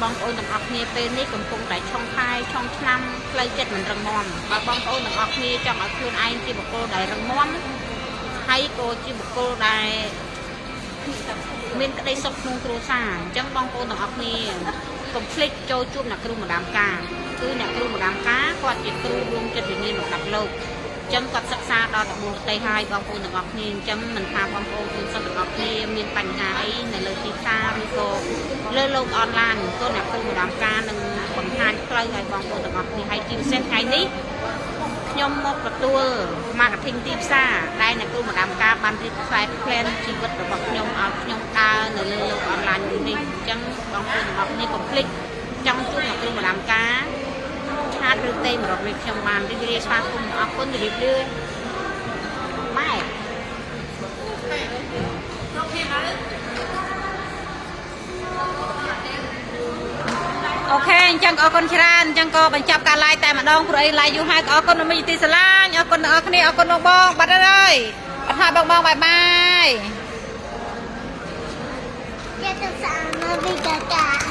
បងប្អូនទាំងអស់គ្នាពេលនេះកំពុងតែឆុងខែឆុងឆ្នាំផ្លូវចិត្តមិនរឹងមាំបើបងប្អូនទាំងអស់គ្នាចង់ឲ្យខ្លួនឯងជាបុគ្គលដែលរឹងមាំហើយក៏ជាបុគ្គលដែលមានក្តីសុខក្នុងគ្រួសារអញ្ចឹងបងប្អូនទាំងអស់គ្នាកុំភ្លេចចូលជួបអ្នកគ្រូម្ដាមការគឺអ្នកគ្រូម្ដាមការគាត់ជាគ្រូរួមចិត្តវិញ្ញាណរបស់លោកអញ្ចឹងគាត់សិក្សាដល់ដំបូងផ្ទៃហើយបងប្អូនទាំងអស់គ្នាអញ្ចឹងមិនថាបងប្អូនទាំងសទាំងអស់គ្នាមានបញ្ហាអីនៅលើទីផ្សារឬក៏លើលោកអនឡាញក៏អ្នកគ្រូម្ដាមការនឹងបង្ហាញផ្លូវឲ្យបងប្អូនទាំងអស់គ្នាហើយជាពិសេសថ្ងៃនេះខ្ញុំមកទទួល marketing ទីផ្សារដែលអ្នកគ្រូម្ដាមការបានរៀបផ្សាយ plan ជីវិតរបស់ខ្ញុំឲ្យខ្ញុំដើរនៅលើលោកអនឡាញនេះអញ្ចឹងបងប្អូនទាំងអស់គ្នាកុំភ្លេចចង់ជួបអ្នកគ្រូម្ដាមការឆាតឬទេមករកលេខខ្ញុំបានរីករាយស្វាគមន៍អរគុណជម្រាបលាម៉ែអូខេអញ្ចឹងអរគុណច្រើនអញ្ចឹងក៏បញ្ចប់ការ live តែម្ដងព្រោះអី live យូរហើយក៏អរគុណដល់មីទីស្រឡាញ់អរគុណដល់អ្នកគ្នាអរគុណបងបាត់ហើយបាត់ហើយបងបាយបាយ Sama Bigata.